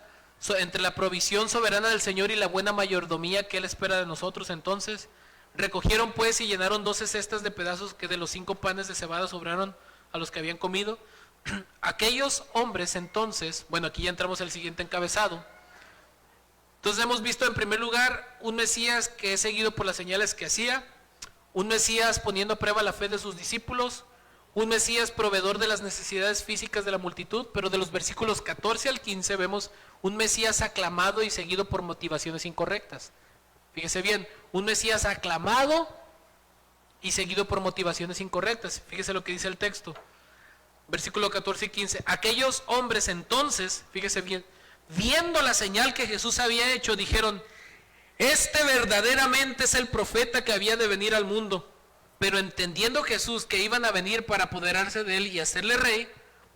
entre la provisión soberana del Señor y la buena mayordomía que Él espera de nosotros. Entonces recogieron pues y llenaron 12 cestas de pedazos que de los 5 panes de cebada sobraron a los que habían comido. Aquellos hombres entonces, bueno, aquí ya entramos al siguiente encabezado. Entonces hemos visto en primer lugar un Mesías que es seguido por las señales que hacía, un Mesías poniendo a prueba la fe de sus discípulos, un Mesías proveedor de las necesidades físicas de la multitud, pero de los versículos 14 al 15 vemos un Mesías aclamado y seguido por motivaciones incorrectas. Fíjese bien, un Mesías aclamado y seguido por motivaciones incorrectas. Fíjese lo que dice el texto. Versículo 14 y 15. Aquellos hombres entonces, fíjese bien, viendo la señal que Jesús había hecho, dijeron: este verdaderamente es el profeta que había de venir al mundo. Pero entendiendo Jesús que iban a venir para apoderarse de él y hacerle rey,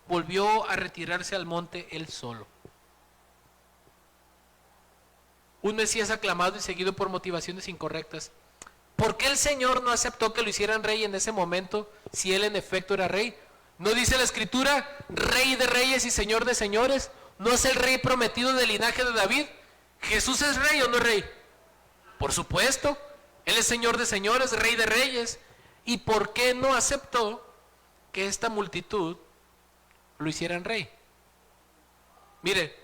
volvió a retirarse al monte él solo. Un Mesías aclamado y seguido por motivaciones incorrectas. ¿Por qué el Señor no aceptó que lo hicieran rey en ese momento si él en efecto era rey? ¿No dice la Escritura, Rey de reyes y Señor de señores? ¿No es el rey prometido del linaje de David? ¿Jesús es rey o no es rey? Por supuesto, él es Señor de señores, Rey de reyes. ¿Y por qué no aceptó que esta multitud lo hicieran rey? Mire,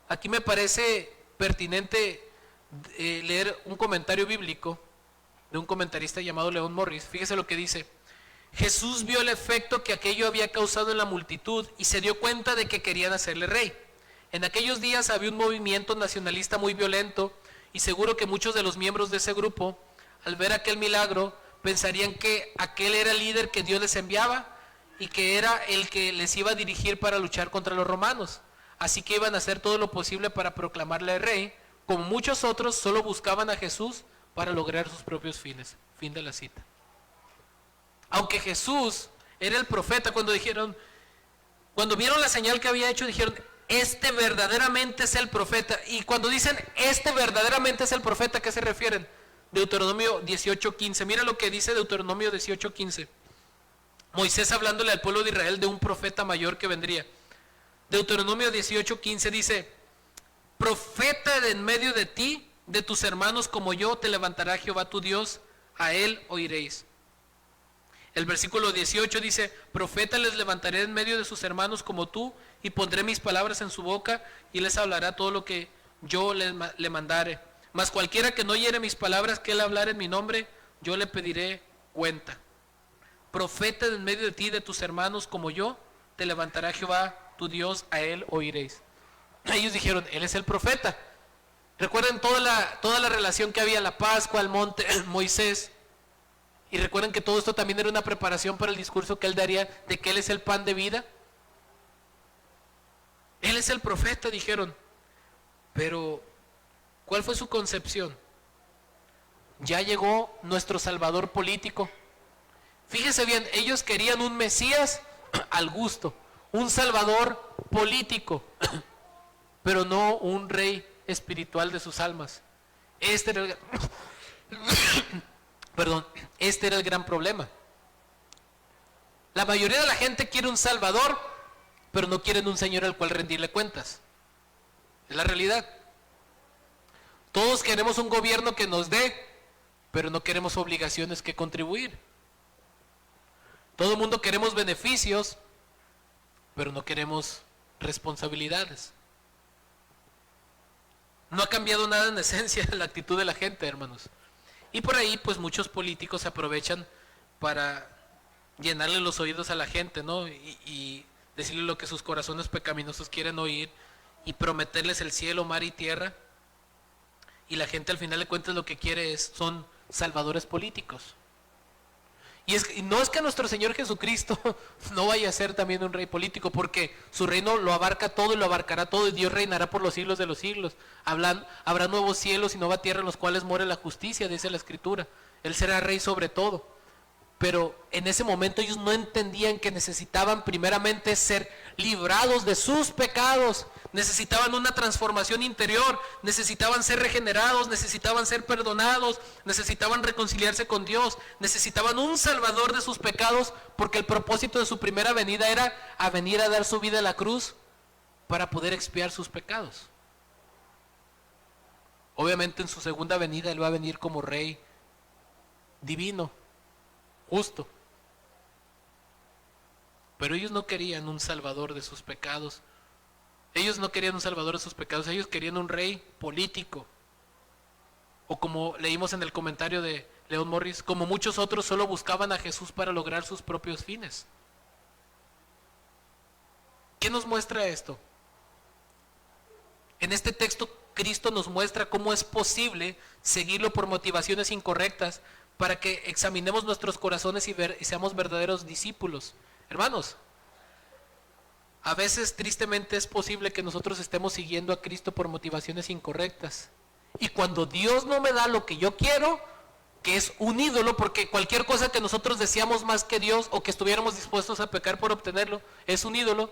aquí me parece pertinente leer un comentario bíblico de un comentarista llamado León Morris. Fíjese lo que dice. Jesús vio el efecto que aquello había causado en la multitud y se dio cuenta de que querían hacerle rey. En aquellos días había un movimiento nacionalista muy violento y seguro que muchos de los miembros de ese grupo, al ver aquel milagro, pensarían que aquel era el líder que Dios les enviaba y que era el que les iba a dirigir para luchar contra los romanos. Así que iban a hacer todo lo posible para proclamarle rey, como muchos otros solo buscaban a Jesús para lograr sus propios fines. Fin de la cita. Aunque Jesús era el profeta, cuando vieron la señal que había hecho, dijeron: este verdaderamente es el profeta. Y cuando dicen este verdaderamente es el profeta, ¿a qué se refieren? Deuteronomio 18:15. Mira lo que dice Deuteronomio 18:15. Moisés hablándole al pueblo de Israel de un profeta mayor que vendría. Deuteronomio 18:15 dice: profeta de en medio de ti, de tus hermanos como yo, te levantará Jehová tu Dios, a él oiréis. El versículo 18 dice: profeta les levantaré en medio de sus hermanos como tú, y pondré mis palabras en su boca, y les hablará todo lo que yo le mandare. Mas cualquiera que no oyere mis palabras que él hablare en mi nombre, yo le pediré cuenta. Profeta en medio de ti, de tus hermanos como yo, te levantará Jehová tu Dios, a él oiréis. Ellos dijeron: él es el profeta. Recuerden toda la relación que había, la Pascua, el monte, Moisés. Y recuerden que todo esto también era una preparación para el discurso que él daría de que él es el pan de vida. Él es el profeta, dijeron. Pero, ¿cuál fue su concepción? Ya llegó nuestro Salvador político. Fíjese bien, ellos querían un Mesías al gusto, un Salvador político, pero no un rey espiritual de sus almas. Este era el gran problema. La mayoría de la gente quiere un Salvador, pero no quieren un Señor al cual rendirle cuentas. Es la realidad. Todos queremos un gobierno que nos dé, pero no queremos obligaciones que contribuir. Todo el mundo queremos beneficios, pero no queremos responsabilidades. No ha cambiado nada en esencia la actitud de la gente, hermanos. Y por ahí, pues muchos políticos se aprovechan para llenarle los oídos a la gente, ¿no? Y decirle lo que sus corazones pecaminosos quieren oír y prometerles el cielo, mar y tierra. Y la gente al final de cuentas lo que quiere son salvadores políticos. Y no es que nuestro Señor Jesucristo no vaya a ser también un rey político, porque su reino lo abarca todo y lo abarcará todo, y Dios reinará por los siglos de los siglos. Habrá nuevos cielos y nueva tierra en los cuales more la justicia, dice la Escritura. Él será rey sobre todo. Pero en ese momento ellos no entendían que necesitaban primeramente ser librados de sus pecados, necesitaban una transformación interior, necesitaban ser regenerados, necesitaban ser perdonados, necesitaban reconciliarse con Dios, necesitaban un salvador de sus pecados, porque el propósito de su primera venida era a venir a dar su vida a la cruz para poder expiar sus pecados. Obviamente en su segunda venida Él va a venir como rey divino, justo. Pero ellos no querían un salvador de sus pecados, Ellos no querían un salvador de sus pecados, ellos querían un rey político. O como leímos en el comentario de Leon Morris, como muchos otros solo buscaban a Jesús para lograr sus propios fines. ¿Qué nos muestra esto? En este texto Cristo nos muestra cómo es posible seguirlo por motivaciones incorrectas para que examinemos nuestros corazones y seamos verdaderos discípulos. Hermanos, a veces tristemente es posible que nosotros estemos siguiendo a Cristo por motivaciones incorrectas. Y cuando Dios no me da lo que yo quiero, que es un ídolo, porque cualquier cosa que nosotros deseamos más que Dios o que estuviéramos dispuestos a pecar por obtenerlo, es un ídolo,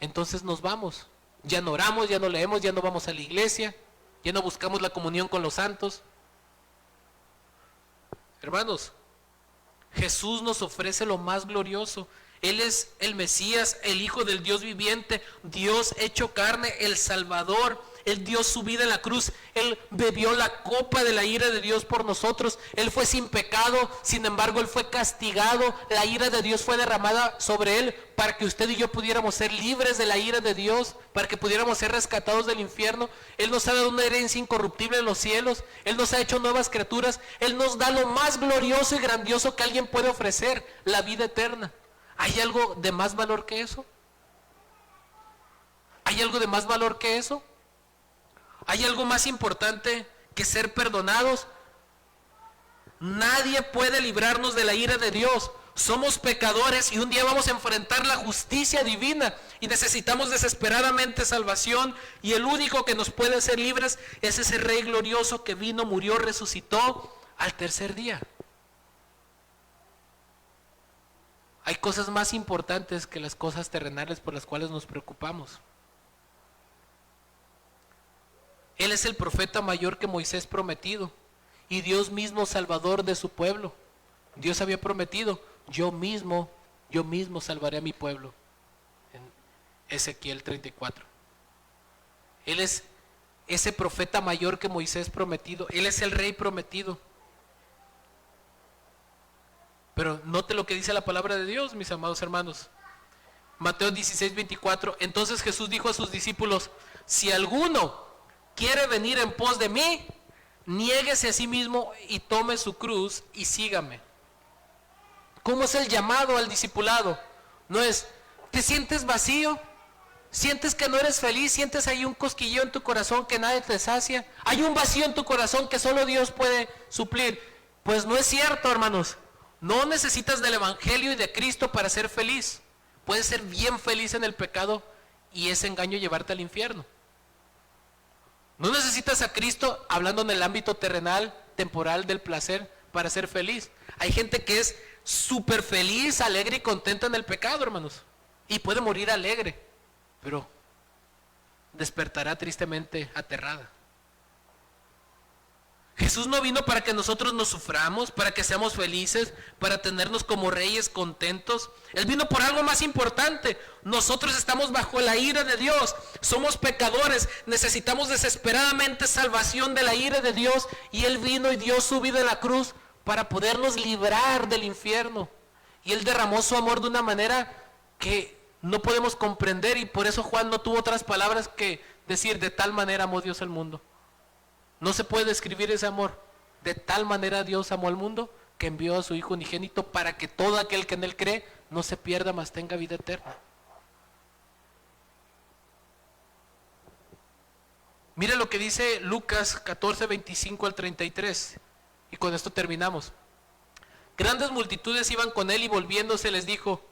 entonces nos vamos. Ya no oramos, ya no leemos, ya no vamos a la iglesia, ya no buscamos la comunión con los santos. Hermanos, Jesús nos ofrece lo más glorioso. Él es el Mesías, el Hijo del Dios viviente, Dios hecho carne, el Salvador. Él dio su vida en la cruz, Él bebió la copa de la ira de Dios por nosotros. Él fue sin pecado, sin embargo Él fue castigado. La ira de Dios fue derramada sobre Él para que usted y yo pudiéramos ser libres de la ira de Dios, para que pudiéramos ser rescatados del infierno. Él nos ha dado una herencia incorruptible en los cielos, Él nos ha hecho nuevas criaturas, Él nos da lo más glorioso y grandioso que alguien puede ofrecer, la vida eterna. ¿Hay algo de más valor que eso? ¿Hay algo de más valor que eso? ¿Hay algo más importante que ser perdonados? Nadie puede librarnos de la ira de Dios. Somos pecadores y un día vamos a enfrentar la justicia divina y necesitamos desesperadamente salvación, y el único que nos puede hacer libres es ese Rey glorioso que vino, murió, resucitó al tercer día. Hay cosas más importantes que las cosas terrenales por las cuales nos preocupamos. Él es el profeta mayor que Moisés prometido y Dios mismo salvador de su pueblo. Dios había prometido, yo mismo salvaré a mi pueblo, en Ezequiel 34. Él es ese profeta mayor que Moisés prometido, Él es el rey prometido. Pero note lo que dice la palabra de Dios, mis amados hermanos. Mateo 16:24. Entonces Jesús dijo a sus discípulos: si alguno quiere venir en pos de mí, niéguese a sí mismo y tome su cruz y sígame. ¿Cómo es el llamado al discipulado? No es, ¿te sientes vacío? ¿Sientes que no eres feliz? ¿Sientes ahí un cosquilleo en tu corazón que nadie te sacia? ¿Hay un vacío en tu corazón que solo Dios puede suplir? Pues no es cierto, hermanos. No necesitas del Evangelio y de Cristo para ser feliz. Puedes ser bien feliz en el pecado y ese engaño llevarte al infierno. No necesitas a Cristo, hablando en el ámbito terrenal, temporal del placer, para ser feliz. Hay gente que es súper feliz, alegre y contenta en el pecado, hermanos. Y puede morir alegre, pero despertará tristemente aterrada. Jesús no vino para que nosotros nos suframos, para que seamos felices, para tenernos como reyes contentos. Él vino por algo más importante. Nosotros estamos bajo la ira de Dios, somos pecadores, necesitamos desesperadamente salvación de la ira de Dios, y Él vino y dio su vida en la cruz para podernos librar del infierno. Y Él derramó su amor de una manera que no podemos comprender, y por eso Juan no tuvo otras palabras que decir: de tal manera amó Dios al mundo. No se puede describir ese amor. De tal manera Dios amó al mundo que envió a su Hijo unigénito para que todo aquel que en Él cree no se pierda, mas tenga vida eterna. Mire lo que dice Lucas 14, 25 al 33. Y con esto terminamos. Grandes multitudes iban con Él y volviéndose les dijo: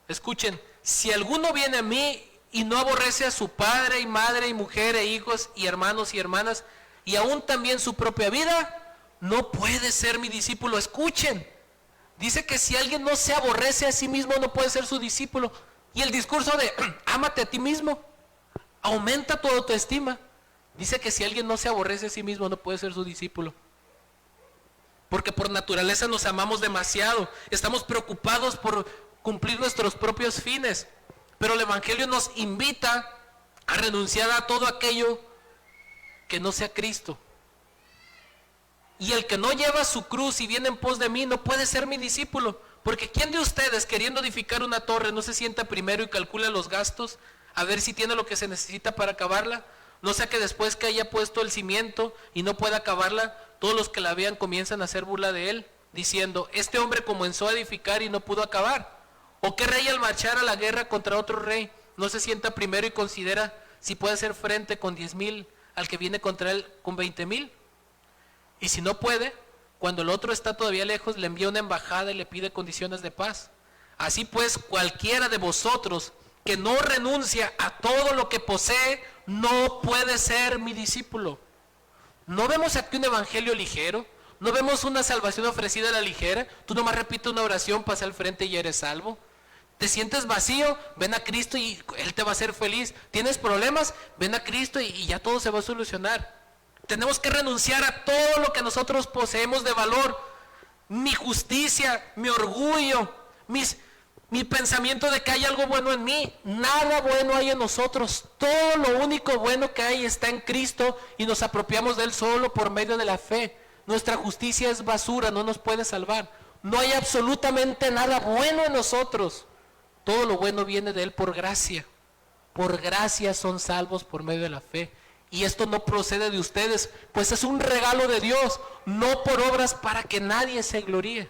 escuchen, si alguno viene a mí y no aborrece a su padre y madre y mujer e hijos y hermanos y hermanas, y aún también su propia vida, no puede ser mi discípulo. Escuchen, dice que si alguien no se aborrece a sí mismo, no puede ser su discípulo. Y el discurso de ámate a ti mismo, aumenta tu autoestima, dice que si alguien no se aborrece a sí mismo, no puede ser su discípulo. Porque por naturaleza nos amamos demasiado, estamos preocupados por cumplir nuestros propios fines. Pero el Evangelio nos invita a renunciar a todo aquello que no sea Cristo. Y el que no lleva su cruz y viene en pos de mí no puede ser mi discípulo. Porque ¿quién de ustedes, queriendo edificar una torre, no se sienta primero y calcula los gastos a ver si tiene lo que se necesita para acabarla. No sea que después que haya puesto el cimiento y no pueda acabarla, todos los que la vean comienzan a hacer burla de él, diciendo, este hombre comenzó a edificar y no pudo acabar. ¿O qué rey al marchar a la guerra contra otro rey no se sienta primero y considera si puede hacer frente con 10,000 al que viene contra él con 20,000? Y si no puede, cuando el otro está todavía lejos, le envía una embajada y le pide condiciones de paz. Así pues, cualquiera de vosotros que no renuncia a todo lo que posee, no puede ser mi discípulo. ¿No vemos aquí un evangelio ligero? ¿No vemos una salvación ofrecida a la ligera? Tú nomás repites una oración, pasa al frente y eres salvo. ¿Te sientes vacío? Ven a Cristo y Él te va a hacer feliz. ¿Tienes problemas? Ven a Cristo y ya todo se va a solucionar. Tenemos que renunciar a todo lo que nosotros poseemos de valor. Mi justicia, mi orgullo, mi pensamiento de que hay algo bueno en mí. Nada bueno hay en nosotros. Todo lo único bueno que hay está en Cristo y nos apropiamos de Él solo por medio de la fe. Nuestra justicia es basura, no nos puede salvar. No hay absolutamente nada bueno en nosotros. Todo lo bueno viene de Él por gracia. Por gracia son salvos por medio de la fe. Y esto no procede de ustedes, pues es un regalo de Dios, no por obras para que nadie se gloríe.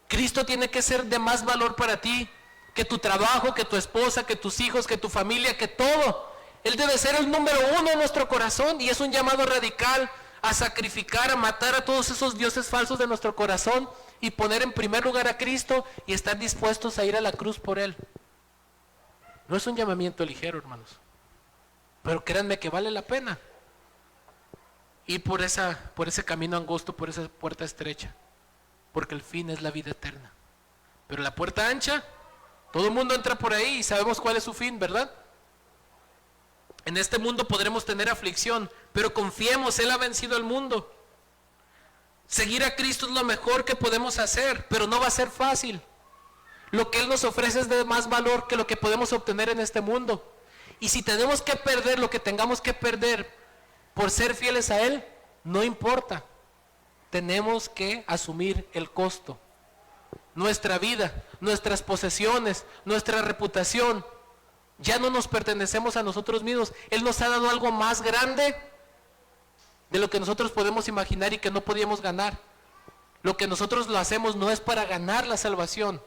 Cristo tiene que ser de más valor para ti que tu trabajo, que tu esposa, que tus hijos, que tu familia, que todo. Él debe ser el número uno en nuestro corazón y es un llamado radical a sacrificar, a matar a todos esos dioses falsos de nuestro corazón y poner en primer lugar a Cristo y estar dispuestos a ir a la cruz por Él. No es un llamamiento ligero, hermanos, pero créanme que vale la pena ir por ese camino angosto, por esa puerta estrecha, porque el fin es la vida eterna. Pero la puerta ancha, todo el mundo entra por ahí y sabemos cuál es su fin, ¿verdad? En este mundo podremos tener aflicción, pero confiemos, Él ha vencido al mundo. Seguir a Cristo es lo mejor que podemos hacer, pero no va a ser fácil. Lo que Él nos ofrece es de más valor que lo que podemos obtener en este mundo. Y si tenemos que perder lo que tengamos que perder por ser fieles a Él, no importa. Tenemos que asumir el costo. Nuestra vida, nuestras posesiones, nuestra reputación, ya no nos pertenecemos a nosotros mismos. Él nos ha dado algo más grande de lo que nosotros podemos imaginar y que no podíamos ganar. Lo que nosotros lo hacemos no es para ganar la salvación,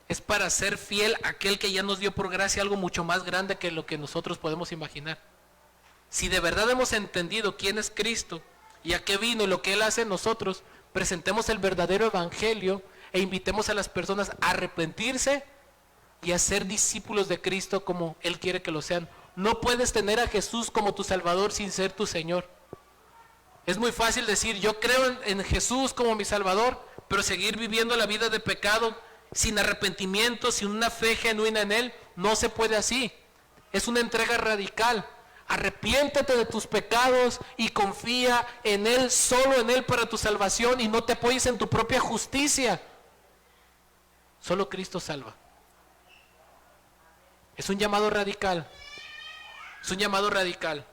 es para ser fiel a aquel que ya nos dio por gracia algo mucho más grande que lo que nosotros podemos imaginar. Si de verdad hemos entendido quién es Cristo y a qué vino y lo que Él hace en nosotros, presentemos el verdadero evangelio e invitemos a las personas a arrepentirse y a ser discípulos de Cristo como Él quiere que lo sean. No puedes tener a Jesús como tu Salvador sin ser tu Señor. Es muy fácil decir, yo creo en Jesús como mi Salvador, pero seguir viviendo la vida de pecado sin arrepentimiento, sin una fe genuina en Él, no se puede así. Es una entrega radical. Arrepiéntete de tus pecados y confía en Él, solo en Él para tu salvación, y no te apoyes en tu propia justicia. Solo Cristo salva. Es un llamado radical. Es un llamado radical.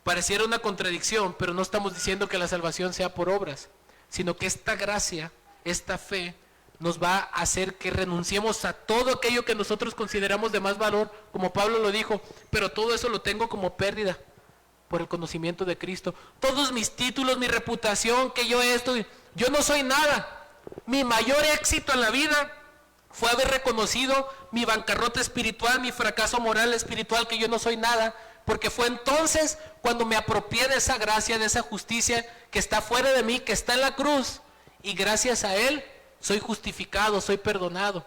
Pareciera una contradicción, pero no estamos diciendo que la salvación sea por obras, sino que esta gracia, esta fe, nos va a hacer que renunciemos a todo aquello que nosotros consideramos de más valor, como Pablo lo dijo, pero todo eso lo tengo como pérdida por el conocimiento de Cristo. Todos mis títulos, mi reputación, que yo no soy nada. Mi mayor éxito en la vida fue haber reconocido mi bancarrota espiritual, mi fracaso moral espiritual, que yo no soy nada, porque fue entonces cuando me apropié de esa gracia, de esa justicia que está fuera de mí, que está en la cruz, y gracias a Él soy justificado, soy perdonado,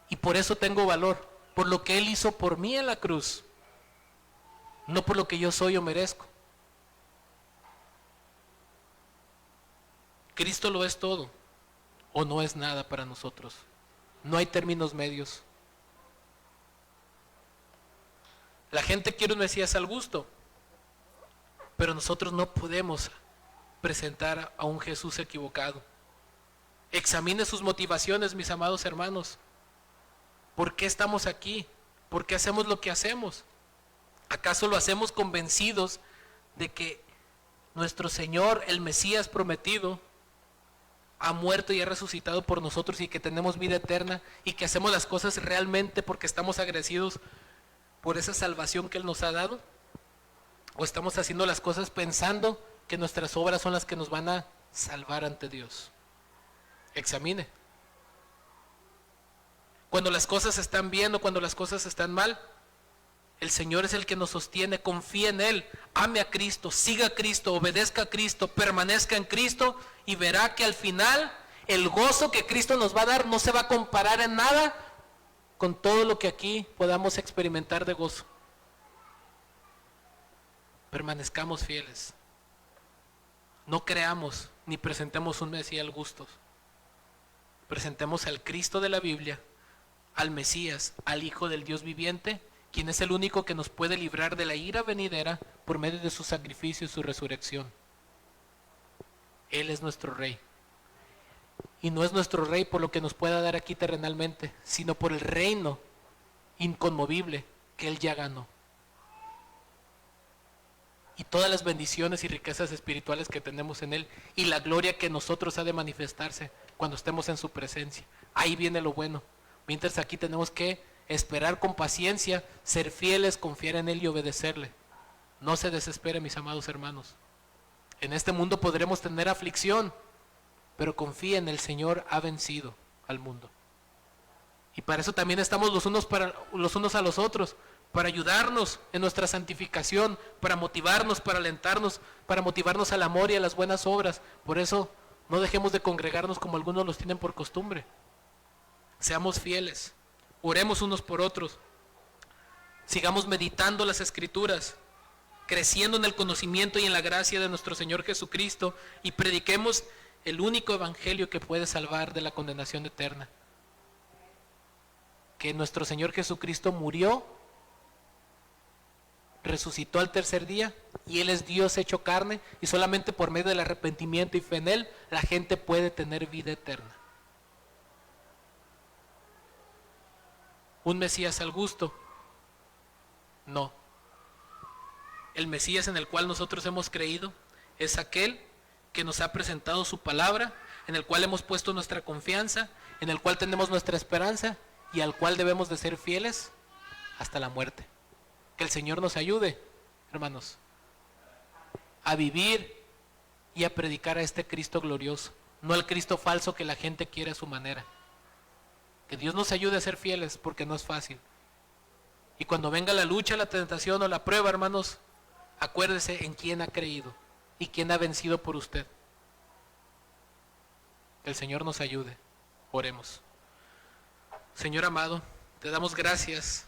y por eso tengo valor, por lo que Él hizo por mí en la cruz, no por lo que yo soy o merezco. Cristo lo es todo, o no es nada para nosotros. No hay términos medios. La gente quiere un Mesías al gusto, pero nosotros no podemos presentar a un Jesús equivocado. Examine sus motivaciones, mis amados hermanos. ¿Por qué estamos aquí? ¿Por qué hacemos lo que hacemos? ¿Acaso lo hacemos convencidos de que nuestro Señor, el Mesías prometido, ha muerto y ha resucitado por nosotros y que tenemos vida eterna y que hacemos las cosas realmente porque estamos agradecidos por esa salvación que Él nos ha dado? ¿O estamos haciendo las cosas pensando que nuestras obras son las que nos van a salvar ante Dios? Examine. Cuando las cosas están bien o cuando las cosas están mal, el Señor es el que nos sostiene. Confíe en Él, ame a Cristo, siga a Cristo, obedezca a Cristo, permanezca en Cristo y verá que al final el gozo que Cristo nos va a dar no se va a comparar en nada con todo lo que aquí podamos experimentar de gozo. Permanezcamos fieles. No creamos ni presentemos un Mesías al gusto. Presentemos al Cristo de la Biblia, al Mesías, al Hijo del Dios viviente, quien es el único que nos puede librar de la ira venidera por medio de su sacrificio y su resurrección. Él es nuestro Rey. Y no es nuestro Rey por lo que nos pueda dar aquí terrenalmente, sino por el reino inconmovible que Él ya ganó. Y todas las bendiciones y riquezas espirituales que tenemos en Él y la gloria que en nosotros ha de manifestarse cuando estemos en su presencia. Ahí viene lo bueno. Mientras aquí tenemos que esperar con paciencia, ser fieles, confiar en Él y obedecerle. No se desespere, mis amados hermanos. En este mundo podremos tener aflicción, pero confía en el Señor, ha vencido al mundo. Y para eso también estamos los unos a los otros, para ayudarnos en nuestra santificación, para motivarnos, para alentarnos, para motivarnos al amor y a las buenas obras. Por eso no dejemos de congregarnos como algunos los tienen por costumbre. Seamos fieles, oremos unos por otros, sigamos meditando las Escrituras, creciendo en el conocimiento y en la gracia de nuestro Señor Jesucristo y prediquemos el único evangelio que puede salvar de la condenación eterna. Que nuestro Señor Jesucristo murió, resucitó al tercer día y Él es Dios hecho carne y solamente por medio del arrepentimiento y fe en Él la gente puede tener vida eterna. ¿Un Mesías al gusto? No. El Mesías en el cual nosotros hemos creído es aquel que nos ha presentado su palabra, en el cual hemos puesto nuestra confianza, en el cual tenemos nuestra esperanza y al cual debemos de ser fieles hasta la muerte. Que el Señor nos ayude, hermanos, a vivir y a predicar a este Cristo glorioso, no al Cristo falso que la gente quiere a su manera. Que Dios nos ayude a ser fieles porque no es fácil. Y cuando venga la lucha, la tentación o la prueba, hermanos, acuérdese en quién ha creído y quién ha vencido por usted. Que el Señor nos ayude. Oremos. Señor amado, te damos gracias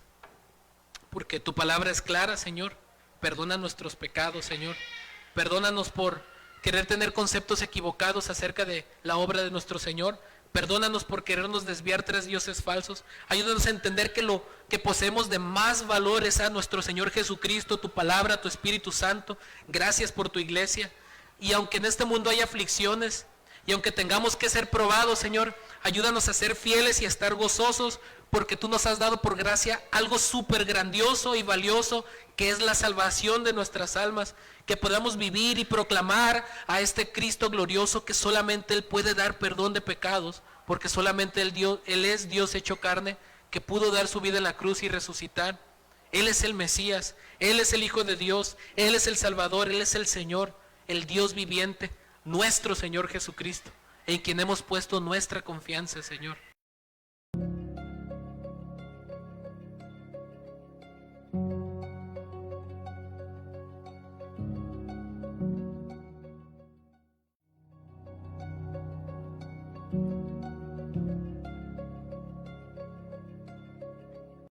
porque tu palabra es clara, Señor. Perdona nuestros pecados, Señor. Perdónanos por querer tener conceptos equivocados acerca de la obra de nuestro Señor. Perdónanos por querernos desviar tras dioses falsos. Ayúdanos a entender que lo que poseemos de más valor es a nuestro Señor Jesucristo, tu palabra, tu Espíritu Santo. Gracias por tu iglesia. Y aunque en este mundo hay aflicciones, y aunque tengamos que ser probados, Señor, ayúdanos a ser fieles y a estar gozosos, porque tú nos has dado por gracia algo súper grandioso y valioso, que es la salvación de nuestras almas, que podamos vivir y proclamar a este Cristo glorioso que solamente Él puede dar perdón de pecados, porque solamente Él es Dios hecho carne, que pudo dar su vida en la cruz y resucitar. Él es el Mesías, Él es el Hijo de Dios, Él es el Salvador, Él es el Señor, el Dios viviente, nuestro Señor Jesucristo, en quien hemos puesto nuestra confianza, Señor.